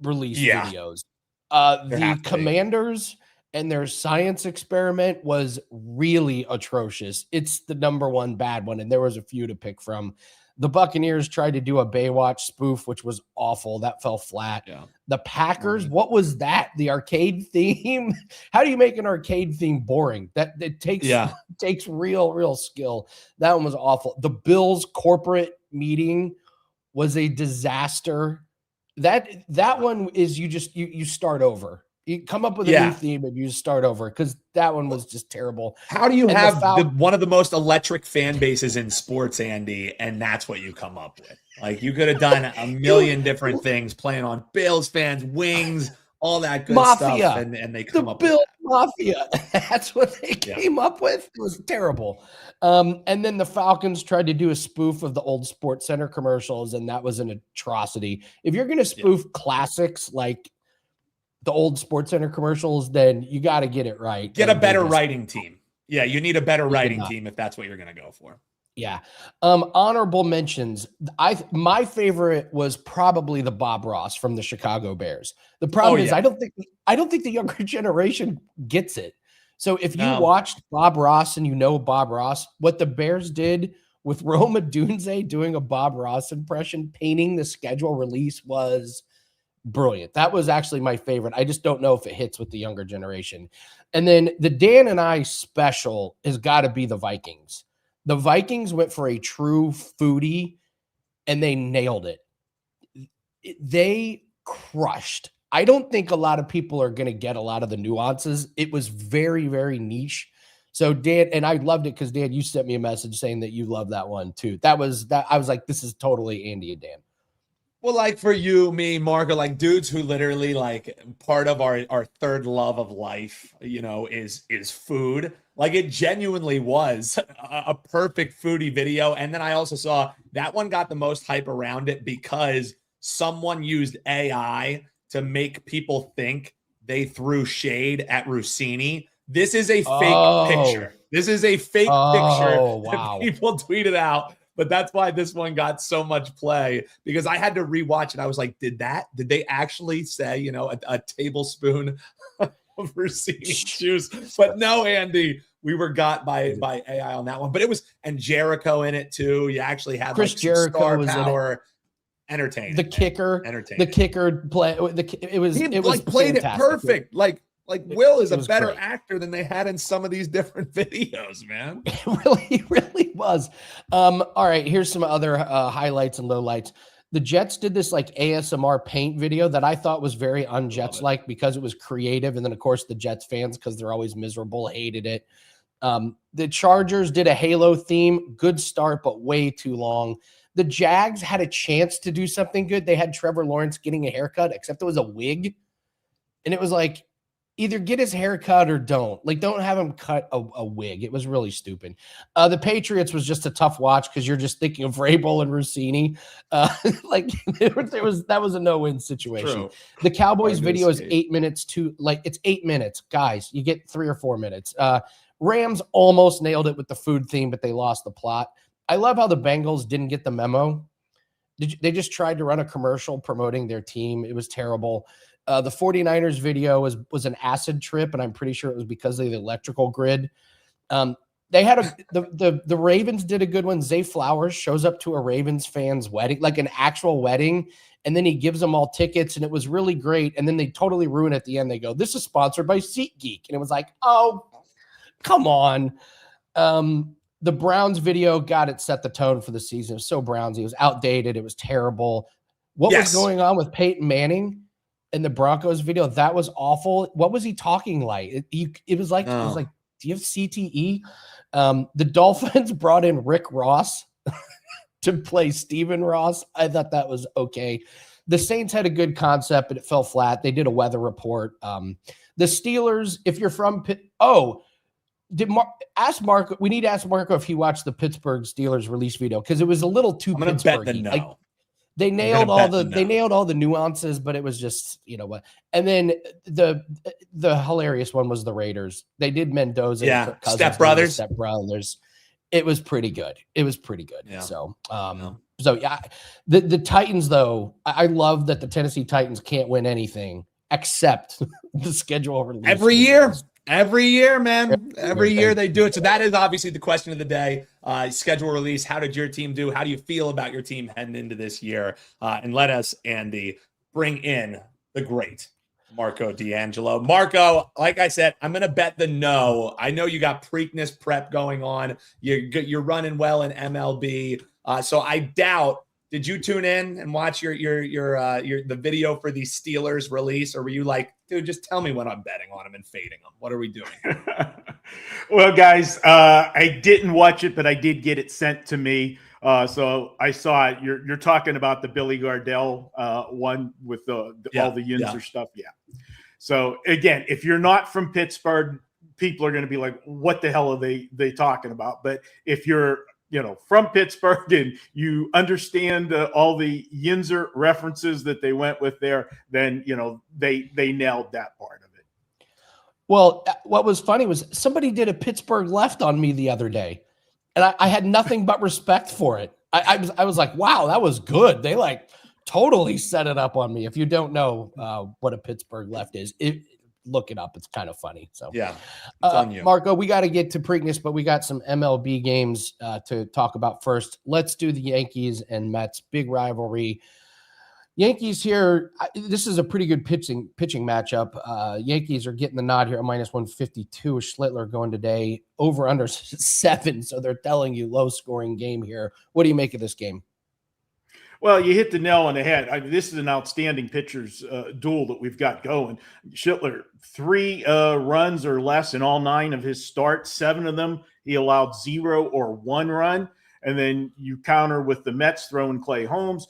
release videos. The Commanders and their science experiment was really atrocious. It's the number 1 bad one, and there was a few to pick from. The Buccaneers tried to do a Baywatch spoof, which was awful. That fell flat. Yeah. The Packers, what was that? The arcade theme? How do you make an arcade theme boring? That it takes real skill. That one was awful. The Bills corporate meeting was a disaster. That one is you start over. You come up with a new theme and you just start over because that one was just terrible. How do you have one of the most electric fan bases in sports, Andy, and that's what you come up with? Like, you could have done a million different things, playing on Bills fans, wings, all that good stuff, and they come up with Bill Mafia. That's what they came up with. It was terrible. And then the Falcons tried to do a spoof of the old Sports Center commercials, and that was an atrocity. If you're going to spoof classics like the old Sports Center commercials, then you got to get it right. Get a better writing team. Yeah, you need a better writing team if that's what you're going to go for. Yeah. Honorable mentions. My favorite was probably the Bob Ross from the Chicago Bears. The problem is I don't think the younger generation gets it. So if you watched Bob Ross and you know Bob Ross, what the Bears did with Rome Odunze doing a Bob Ross impression, painting the schedule release was brilliant. That was actually my favorite. I just don't know if it hits with the younger generation. And then the Dan and I special has got to be the Vikings. The Vikings went for a true foodie and they nailed it. They crushed. I don't think a lot of people are going to get a lot of the nuances. It was very, very niche. So Dan, and I loved it because Dan, you sent me a message saying that you love that one too. I was like, this is totally Andy and Dan. Well, like for you, me, Marco, like dudes who literally like part of our third love of life, is food. Like it genuinely was a perfect foodie video. And then I also saw that one got the most hype around it because someone used AI to make people think they threw shade at Rossini. This is a fake picture. This is a fake picture that people tweeted out. But that's why this one got so much play, because I had to rewatch it. I was like, did they actually say, a tablespoon of Rossini juice? But no, Andy, we were got by AI on that one. But it was, and Jericho in it too. You actually had Chris Jericho star was power. Entertaining. The kicker play. It was played fantastic. it perfect. Like Will is a better actor than they had in some of these different videos, man. It really was. All right, here's some other highlights and lowlights. The Jets did this like ASMR paint video that I thought was very un-Jets-like because it was creative. And then, of course, the Jets fans, because they're always miserable, hated it. The Chargers did a Halo theme. Good start, but way too long. The Jags had a chance to do something good. They had Trevor Lawrence getting a haircut, except it was a wig. And it was like, either get his hair cut or don't. Like, don't have him cut a wig. It was really stupid. The Patriots was just a tough watch because you're just thinking of Vrabel and Rossini. That was a no-win situation. True. The Cowboys video is 8 minutes it's 8 minutes. Guys, you get 3 or 4 minutes. Rams almost nailed it with the food theme, but they lost the plot. I love how the Bengals didn't get the memo. They just tried to run a commercial promoting their team. It was terrible. The 49ers video was an acid trip, and I'm pretty sure it was because of the electrical grid. They had the Ravens did a good one. Zay Flowers shows up to a Ravens fan's wedding, like an actual wedding, and then he gives them all tickets, and it was really great. And then they totally ruin it at the end. They go, "This is sponsored by SeatGeek," and it was like, "Oh, come on." The Browns video, it set the tone for the season. It was so Brownsy. It was outdated. It was terrible. What was going on with Peyton Manning in the Broncos video? That was awful. What was he talking like? It was like, do you have CTE? The Dolphins brought in Rick Ross to play Stephen Ross. I thought that was okay. The Saints had a good concept, but it fell flat. They did a weather report. The Steelers, if you're from ask Marco. We need to ask Marco if he watched the Pittsburgh Steelers release video because it was a little too Pittsburgh. No. They nailed all the nuances, but it was just, what. And then the hilarious one was the Raiders. They did Mendoza, Step Brothers. It was pretty good. Yeah. So, the Titans though, I love that the Tennessee Titans can't win anything except the schedule release Every year, man. Every year they do it. So that is obviously the question of the day. Schedule release. How did your team do? How do you feel about your team heading into this year? And let us, Andy, bring in the great Marco D'Angelo. Marco, like I said, I'm going to bet the no. I know you got Preakness prep going on. You're running well in MLB. So I doubt Did you tune in and watch the video for the Steelers release, or were you like, dude, just tell me when I'm betting on them and fading them? What are we doing? Well, guys, I didn't watch it, but I did get it sent to me. So I saw it. You're talking about the Billy Gardell one with all the Yinzer stuff. Yeah. So again, if you're not from Pittsburgh, people are going to be like, what the hell are they talking about? But if you're from Pittsburgh and you understand all the Yinzer references that they went with there, then, they nailed that part of it. Well, what was funny was somebody did a Pittsburgh left on me the other day, and I had nothing but respect for it. I was like, wow, that was good. They like totally set it up on me. If you don't know what a Pittsburgh left is, look it up. It's kind of funny. So yeah, it's on you. Marco, we got to get to Preakness, but we got some MLB games to talk about first. Let's do the Yankees and Mets, big rivalry. Yankees here. This is a pretty good pitching matchup. Yankees are getting the nod here at -152. Schlittler going today over under 7. So they're telling you low scoring game here. What do you make of this game? Well, you hit the nail on the head. This is an outstanding pitchers duel that we've got going. Schlittler, 3 runs or less in all 9 of his starts. 7 of them, he allowed 0 or 1 run. And then you counter with the Mets throwing Clay Holmes.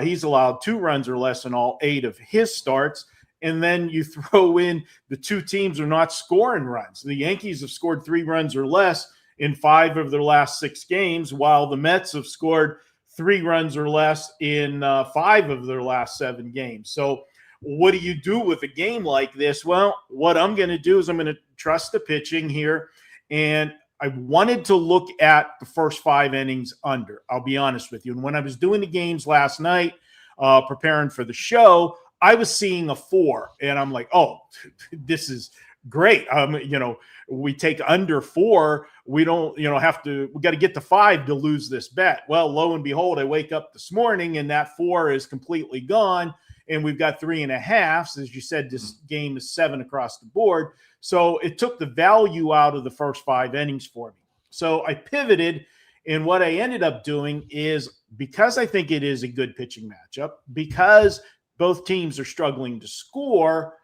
He's allowed 2 runs or less in all 8 of his starts. And then you throw in the 2 teams are not scoring runs. The Yankees have scored 3 runs or less in 5 of their last 6 games, while the Mets have scored 3 runs or less in 5 of their last 7 games. So what do you do with a game like this? Well, what I'm going to do is I'm going to trust the pitching here. And I wanted to look at the first 5 innings under. I'll be honest with you. And when I was doing the games last night, preparing for the show, I was seeing a 4. And I'm like, oh, this is great. We take under 4. We don't, we got to get to 5 to lose this bet. Well, lo and behold, I wake up this morning and that 4 is completely gone. And we've got 3.5. As you said, this game is 7 across the board. So it took the value out of the first 5 innings for me. So I pivoted. And what I ended up doing is, because I think it is a good pitching matchup, because both teams are struggling to score,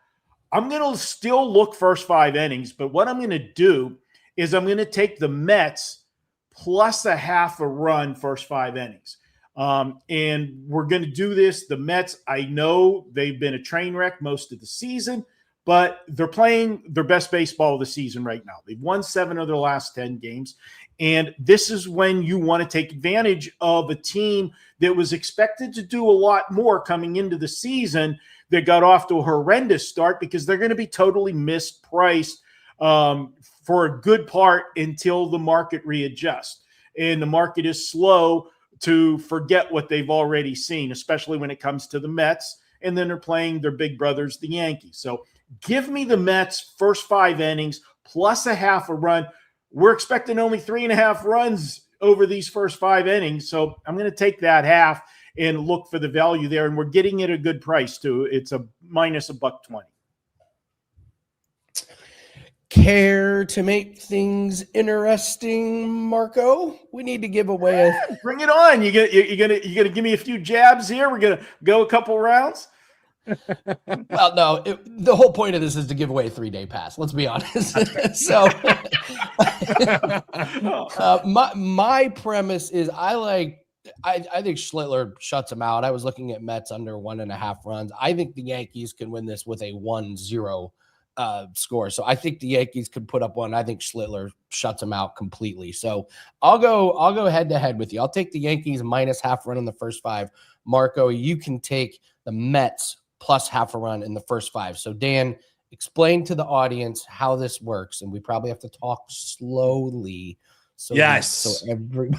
I'm going to still look first 5 innings, but what I'm going to do is I'm going to take the Mets plus a half a run first 5 innings. And we're going to do this. The Mets, I know they've been a train wreck most of the season, but they're playing their best baseball of the season right now. They've won 7 of their last 10 games. And this is when you want to take advantage of a team that was expected to do a lot more coming into the season, that got off to a horrendous start, because they're going to be totally mispriced for a good part until the market readjusts. And the market is slow to forget what they've already seen, especially when it comes to the Mets. And then they're playing their big brothers, the Yankees. So give me the Mets first 5 innings plus a half a run. We're expecting only 3.5 runs over these first 5 innings. So I'm going to take that half and look for the value there. And we're getting it at a good price too. It's a -$1.20. Care to make things interesting, Marco? We need to give away Bring it on. You gonna give me a few jabs here? We're gonna go a couple rounds. Well, no, the whole point of this is to give away a 3-day pass. Let's be honest. So my premise is I think Schlittler shuts him out. I was looking at Mets under 1.5 runs. I think the Yankees can win this with a 1-0 score. So I think the Yankees could put up 1. I think Schlittler shuts him out completely. So I'll go head to head with you. I'll take the Yankees minus half run in the first 5. Marco, you can take the Mets plus half a run in the first 5. So Dan, explain to the audience how this works, and we probably have to talk slowly. So everybody.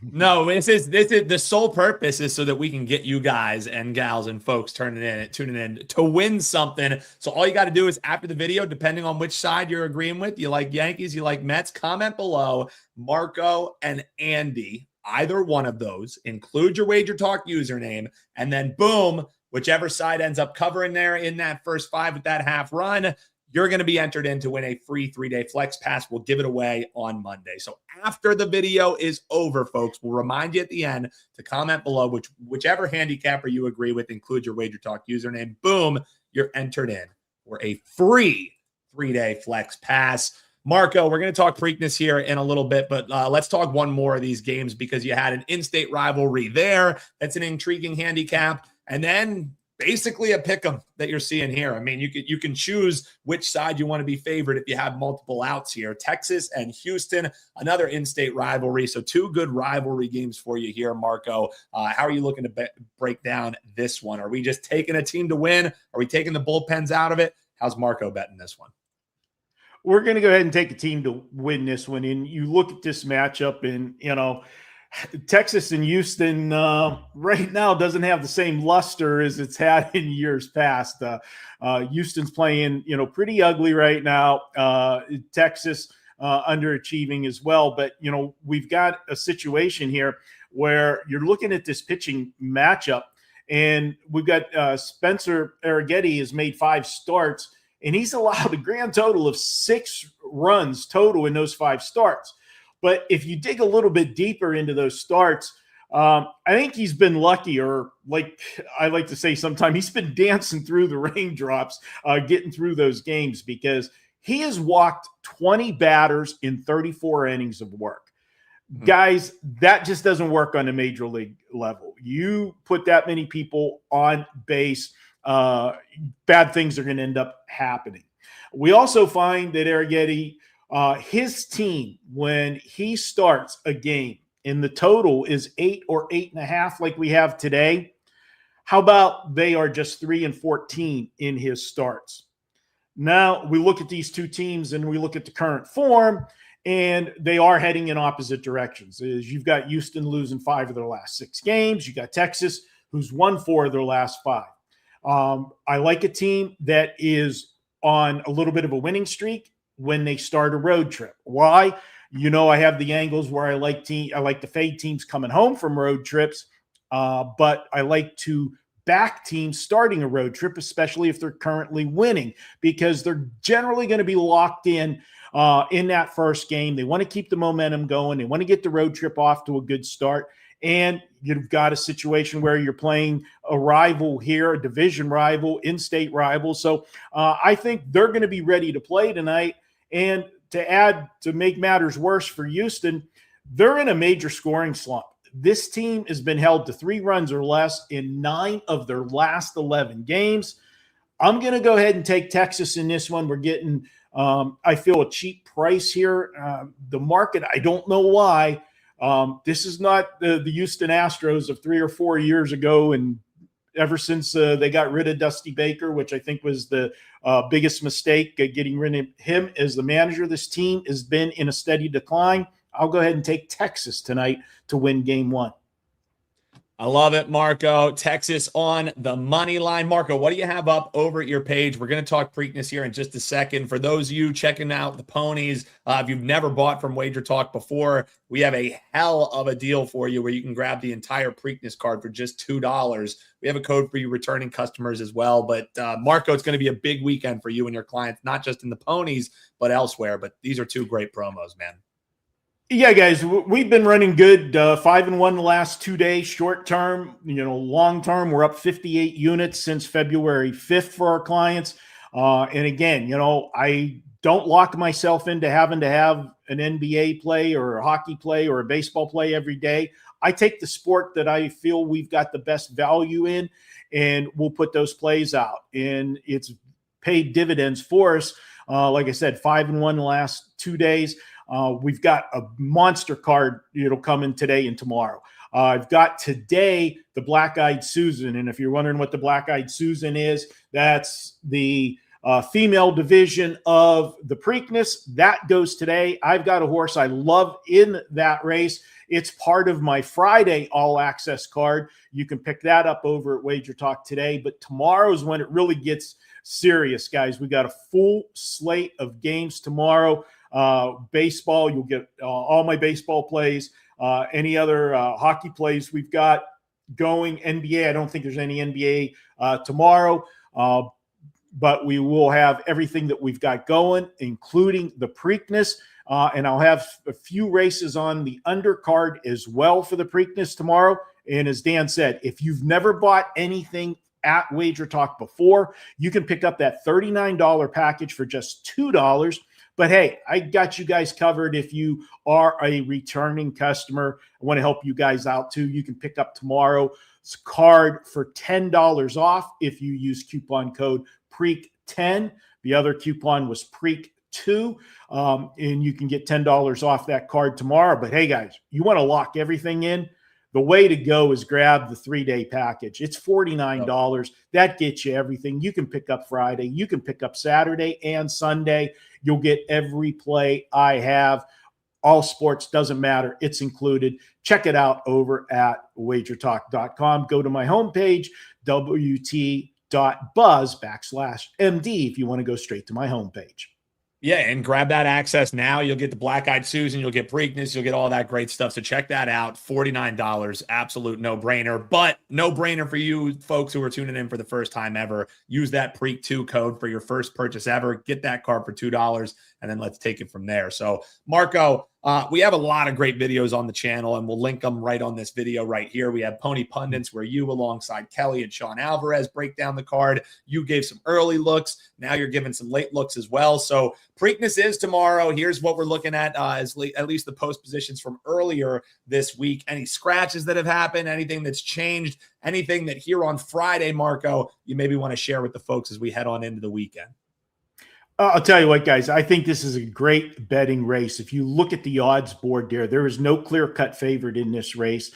No, this is the sole purpose is so that we can get you guys and gals and folks tuning in to win something. So all you got to do is, after the video, depending on which side you're agreeing with, you like Yankees, you like Mets, comment below. Marco and Andy, either one of those, include your WagerTalk username, and then boom, whichever side ends up covering there in that first 5 with that half run, you're going to be entered in to win a free 3-day flex pass. We'll give it away on Monday. So after the video is over, folks, we'll remind you at the end to comment below whichever handicapper you agree with, include your WagerTalk username. Boom, you're entered in for a free 3-day flex pass. Marco, we're going to talk Preakness here in a little bit, but let's talk one more of these games because you had an in-state rivalry there. That's an intriguing handicap. And then basically a pick'em that you're seeing here. I mean, you can choose which side you want to be favored if you have multiple outs here. Texas and Houston, another in-state rivalry. So 2 good rivalry games for you here, Marco. How are you looking to break down this one? Are we just taking a team to win? Are we taking the bullpens out of it? How's Marco betting this one? We're going to go ahead and take a team to win this one. And you look at this matchup, and, you know, Texas and Houston right now doesn't have the same luster as it's had in years past. Houston's playing, you know, pretty ugly right now. Texas underachieving as well. But, you know, we've got a situation here where you're looking at this pitching matchup, and we've got Spencer Arrighetti has made 5 starts, and he's allowed a grand total of 6 runs total in those 5 starts. But if you dig a little bit deeper into those starts, I think he's been lucky, or like I like to say sometimes, he's been dancing through the raindrops, getting through those games, because he has walked 20 batters in 34 innings of work. Guys, that just doesn't work on a major league level. You put that many people on base, bad things are going to end up happening. We also find that Arrighetti, his team, when he starts a game and the total is 8 or 8.5 like we have today, how about they are just 3-14 in his starts? Now we look at these 2 teams and we look at the current form, and they are heading in opposite directions. You've got Houston losing 5 of their last 6 games. You got Texas, who's won 4 of their last 5. I like a team that is on a little bit of a winning streak when they start a road trip. Why? You know, I have the angles where I like to fade teams coming home from road trips, but I like to back teams starting a road trip, especially if they're currently winning, because they're generally going to be locked in that first game. They want to keep the momentum going. They want to get the road trip off to a good start. And you've got a situation where you're playing a rival here, a division rival, in-state rival. So I think they're going to be ready to play tonight. And to make matters worse for Houston, they're in a major scoring slump. This team has been held to 3 runs or less in 9 of their last 11 games. I'm going to go ahead and take Texas in this one. We're getting, I feel, a cheap price here. The market, I don't know why. This is not the Houston Astros of 3 or 4 years ago, and ever since they got rid of Dusty Baker, which I think was the biggest mistake, getting rid of him as the manager. This team has been in a steady decline. I'll go ahead and take Texas tonight to win Game 1. I love it, Marco. Texas on the money line. Marco, what do you have up over at your page? We're going to talk Preakness here in just a second. For those of you checking out the ponies, if you've never bought from WagerTalk before, we have a hell of a deal for you where you can grab the entire Preakness card for just $2. We have a code for you returning customers as well. But Marco, it's going to be a big weekend for you and your clients, not just in the ponies, but elsewhere. But these are 2 great promos, man. Yeah, guys, we've been running good. 5-1 the last 2 days. Short term, long term, we're up 58 units since February 5th for our clients. And again, I don't lock myself into having to have an NBA play or a hockey play or a baseball play every day. I take the sport that I feel we've got the best value in, and we'll put those plays out. And it's paid dividends for us. Like I said, 5-1 the last 2 days. We've got a monster card, coming today and tomorrow. I've got today the Black-Eyed Susan. And if you're wondering what the Black-Eyed Susan is, that's the female division of the Preakness. That goes today. I've got a horse I love in that race. It's part of my Friday all-access card. You can pick that up over at WagerTalk Today. But tomorrow is when it really gets serious, guys. We got a full slate of games tomorrow. Baseball, you'll get all my baseball plays, any other hockey plays we've got going. NBA, I don't think there's any NBA tomorrow. but we will have everything that we've got going, including the Preakness. And I'll have a few races on the undercard as well for the Preakness tomorrow. And as Dan said, if you've never bought anything at WagerTalk before, you can pick up that $39 package for just $2. But hey, I got you guys covered. If you are a returning customer, I want to help you guys out too. You can pick up tomorrow's card for $10 off if you use coupon code PREAK10. The other coupon was PREAK2. And you can get $10 off that card tomorrow. But hey, guys, you want to lock everything in? The way to go is grab the 3-day package. It's $49. That gets you everything. You can pick up Friday. You can pick up Saturday and Sunday. You'll get every play I have. All sports, doesn't matter. It's included. Check it out over at wagertalk.com. Go to my homepage, wt.buzz/MD, if you want to go straight to my homepage. Yeah, and grab that access now. You'll get the Black Eyed Susan, you'll get Preakness, you'll get all that great stuff. So check that out. $49, absolute no-brainer. But no-brainer for you folks who are tuning in for the first time ever. Use that PREAK2 code for your first purchase ever. Get that card for $2, and then let's take it from there. So, Marco, we have a lot of great videos on the channel, and we'll link them right on this video right here. We have Pony Pundits, where you, alongside Kelly and Sean Alvarez, break down the card. You gave some early looks. Now you're giving some late looks as well. So Preakness is tomorrow. Here's what we're looking at, at least the post positions from earlier this week. Any scratches that have happened, anything that's changed, anything that here on Friday, Marco, you maybe want to share with the folks as we head on into the weekend. I'll tell you what, guys, I think this is a great betting race. If you look at the odds board there is no clear-cut favorite in this race,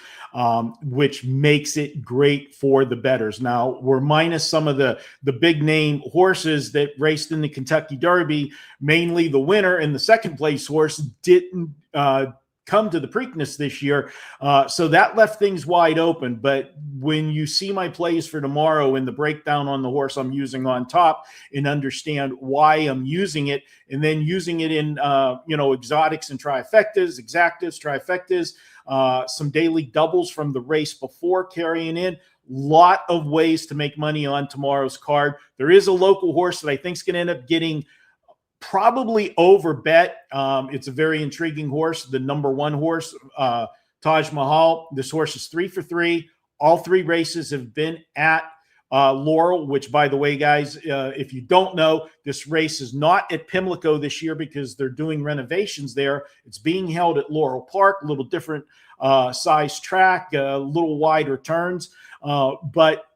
which makes it great for the bettors. Now, we're minus some of the big-name horses that raced in the Kentucky Derby. Mainly the winner and the second-place horse didn't come to the Preakness this year. So that left things wide open. But when you see my plays for tomorrow and the breakdown on the horse I'm using on top and understand why I'm using it, and then using it in, exotics and trifectas, exactas, trifectas, some daily doubles from the race before carrying in, lot of ways to make money on tomorrow's card. There is a local horse that I think is going to end up getting probably over bet. It's a very intriguing horse, the number 1 horse, Taj Mahal. This horse is 3 for 3. All 3 races have been at Laurel, which, by the way, guys, if you don't know, this race is not at Pimlico this year because they're doing renovations there. It's being held at Laurel Park, a little different size track, a little wider turns, but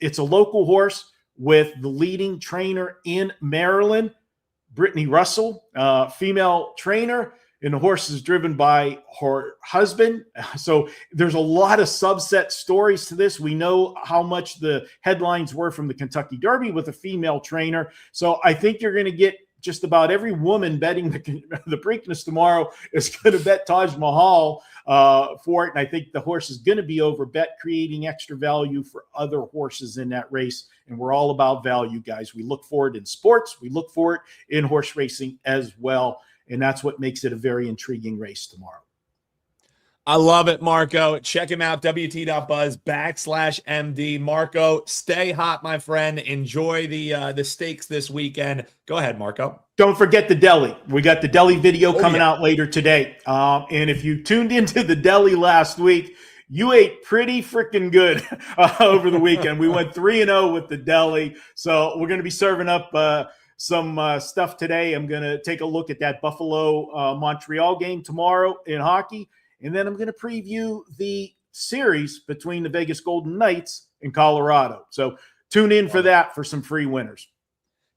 it's a local horse with the leading trainer in Maryland, Brittany Russell, female trainer, and the horse is driven by her husband. So there's a lot of subset stories to this. We know how much the headlines were from the Kentucky Derby with a female trainer. So I think you're going to get just about every woman betting the Preakness tomorrow is going to bet Taj Mahal for it. And I think the horse is going to be over bet, creating extra value for other horses in that race. And we're all about value, guys. We look for it in sports. We look for it in horse racing as well. And that's what makes it a very intriguing race tomorrow. I love it, Marco. Check him out, WT.buzz/MD. Marco, stay hot, my friend. Enjoy the stakes this weekend. Go ahead, Marco. Don't forget the deli. We got the deli video coming out later today. And if you tuned into the deli last week, you ate pretty freaking good over the weekend. We went 3-0 with the deli. So we're going to be serving up some stuff today. I'm going to take a look at that Buffalo-Montreal game tomorrow in hockey. And then I'm going to preview the series between the Vegas Golden Knights and Colorado. So tune in for that for some free winners.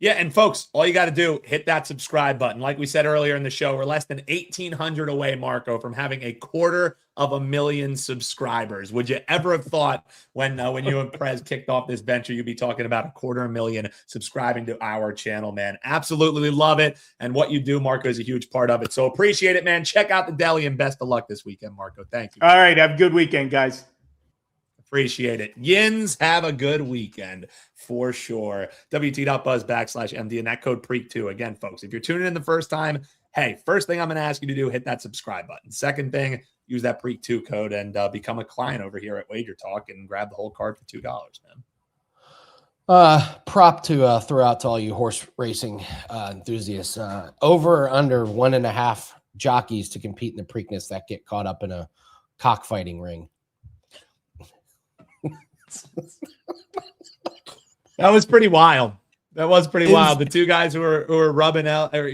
Yeah, and folks, all you got to do, hit that subscribe button. Like we said earlier in the show, we're less than 1,800 away, Marco, from having 250,000 subscribers. Would you ever have thought when you and Prez kicked off this venture, you'd be talking about 250,000 subscribing to our channel, man? Absolutely love it. And what you do, Marco, is a huge part of it. So appreciate it, man. Check out the deli, and best of luck this weekend, Marco. Thank you. All right. Have a good weekend, guys. Appreciate it. Yins, have a good weekend for sure. WT.buzz/MD and that code PREAK2. Again, folks, if you're tuning in the first time, hey, first thing I'm going to ask you to do, hit that subscribe button. Second thing, use that PREAK2 code and become a client over here at WagerTalk and grab the whole card for $2, man. Prop to throw out to all you horse racing enthusiasts. Over or under 1.5 jockeys to compete in the Preakness that get caught up in a cockfighting ring. That was pretty wild. That was pretty wild. The two guys who were rubbing out, or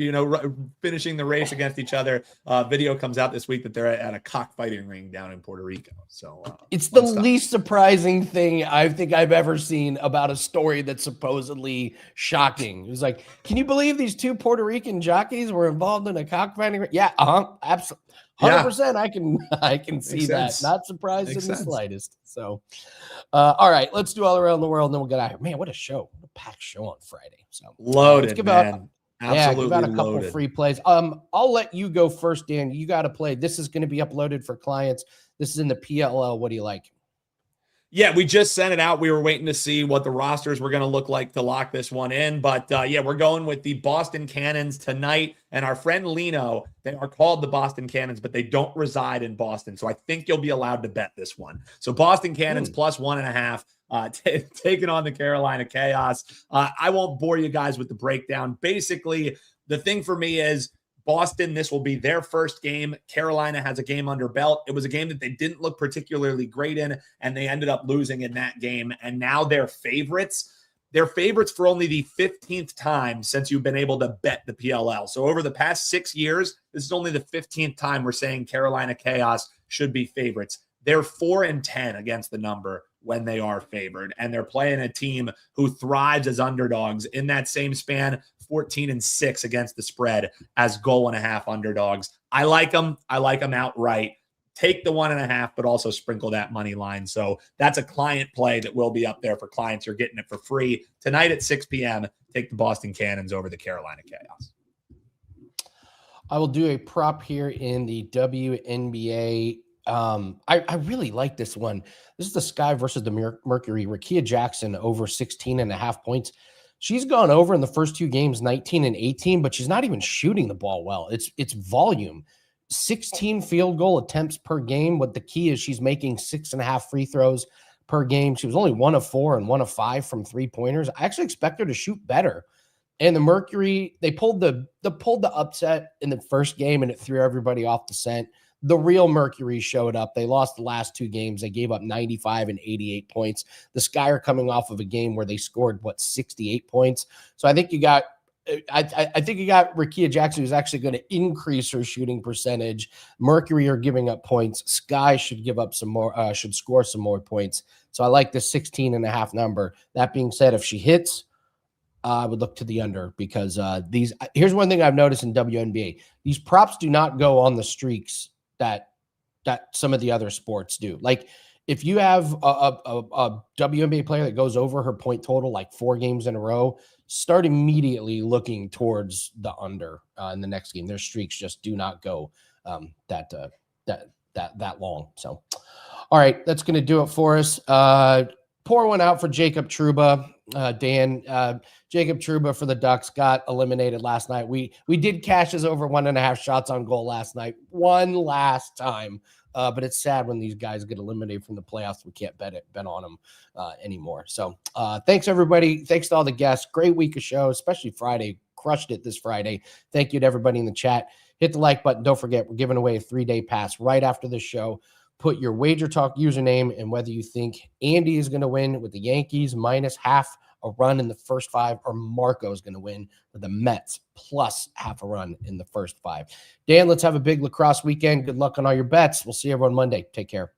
finishing the race against each other. Video comes out this week that they're at a cockfighting ring down in Puerto Rico. So it's the least surprising thing I think I've ever seen about a story that's supposedly shocking. It was like, can you believe these two Puerto Rican jockeys were involved in a cockfighting ring? Yeah, absolutely. 100%. I can see that. Not surprised in the slightest. So, all right, let's do all around the world, and then we'll get out here. Man, what a show! What a packed show on Friday. So loaded, let's give man. Absolutely, give out a couple free plays. I'll let you go first, Dan. You got to play. This is going to be uploaded for clients. This is in the PLL. What do you like? Yeah, we just sent it out. We were waiting to see what the rosters were going to look like to lock this one in. But yeah, we're going with the Boston Cannons tonight. And our friend Lino, they are called the Boston Cannons, but they don't reside in Boston. So I think you'll be allowed to bet this one. So Boston Cannons plus 1.5, taking on the Carolina Chaos. I won't bore you guys with the breakdown. Basically, the thing for me is, Boston, this will be their first game. Carolina has a game under belt. It was a game that they didn't look particularly great in, and they ended up losing in that game. And now they're favorites. They're favorites for only the 15th time since you've been able to bet the PLL. So over the past 6 years, this is only the 15th time we're saying Carolina Chaos should be favorites. They're 4-10 against the number when they are favored, and they're playing a team who thrives as underdogs. In that same span, 14-6 against the spread as goal and a half underdogs. I like them. I like them outright. Take the 1.5, but also sprinkle that money line. So that's a client play that will be up there for clients. You're getting it for free tonight at 6 p.m. Take the Boston Cannons over the Carolina Chaos. I will do a prop here in the WNBA. I really like this one. This is the Sky versus the Mercury. Rickea Jackson over 16.5 points. She's gone over in the first two games, 19 and 18, but she's not even shooting the ball well. It's volume. 16 field goal attempts per game. What the key is, she's making 6.5 free throws per game. She was only 1 of 4 and 1 of 5 from 3-pointers. I actually expect her to shoot better. And the Mercury, they pulled the upset in the first game, and it threw everybody off the scent. The real Mercury showed up. They lost the last two games. They gave up 95 and 88 points. The Sky are coming off of a game where they scored 68 points. So I think you got Rickea Jackson, who's actually going to increase her shooting percentage. Mercury are giving up points. Sky should give up some more, should score some more points. So I like the 16.5 number. That being said, if she hits, I would look to the under, because here's one thing I've noticed in WNBA. These props do not go on the streaks that some of the other sports do. Like, if you have a WNBA player that goes over her point total like 4 games in a row, start immediately looking towards the under in the next game. Their streaks just do not go that long. So, all right, that's going to do it for us. Pour one out for Jacob Trouba. Dan, Jacob Trouba for the Ducks got eliminated last night. We did cash his over 1.5 shots on goal last night, one last time. But it's sad when these guys get eliminated from the playoffs. We can't bet on them anymore. So thanks, everybody. Thanks to all the guests. Great week of show, especially Friday. Crushed it this Friday. Thank you to everybody in the chat. Hit the like button. Don't forget, we're giving away a 3-day pass right after this show. Put your WagerTalk username and whether you think Andy is going to win with the Yankees minus half a run in the first 5, or Marco is going to win with the Mets plus half a run in the first 5. Dan, let's have a big lacrosse weekend. Good luck on all your bets. We'll see everyone Monday. Take care.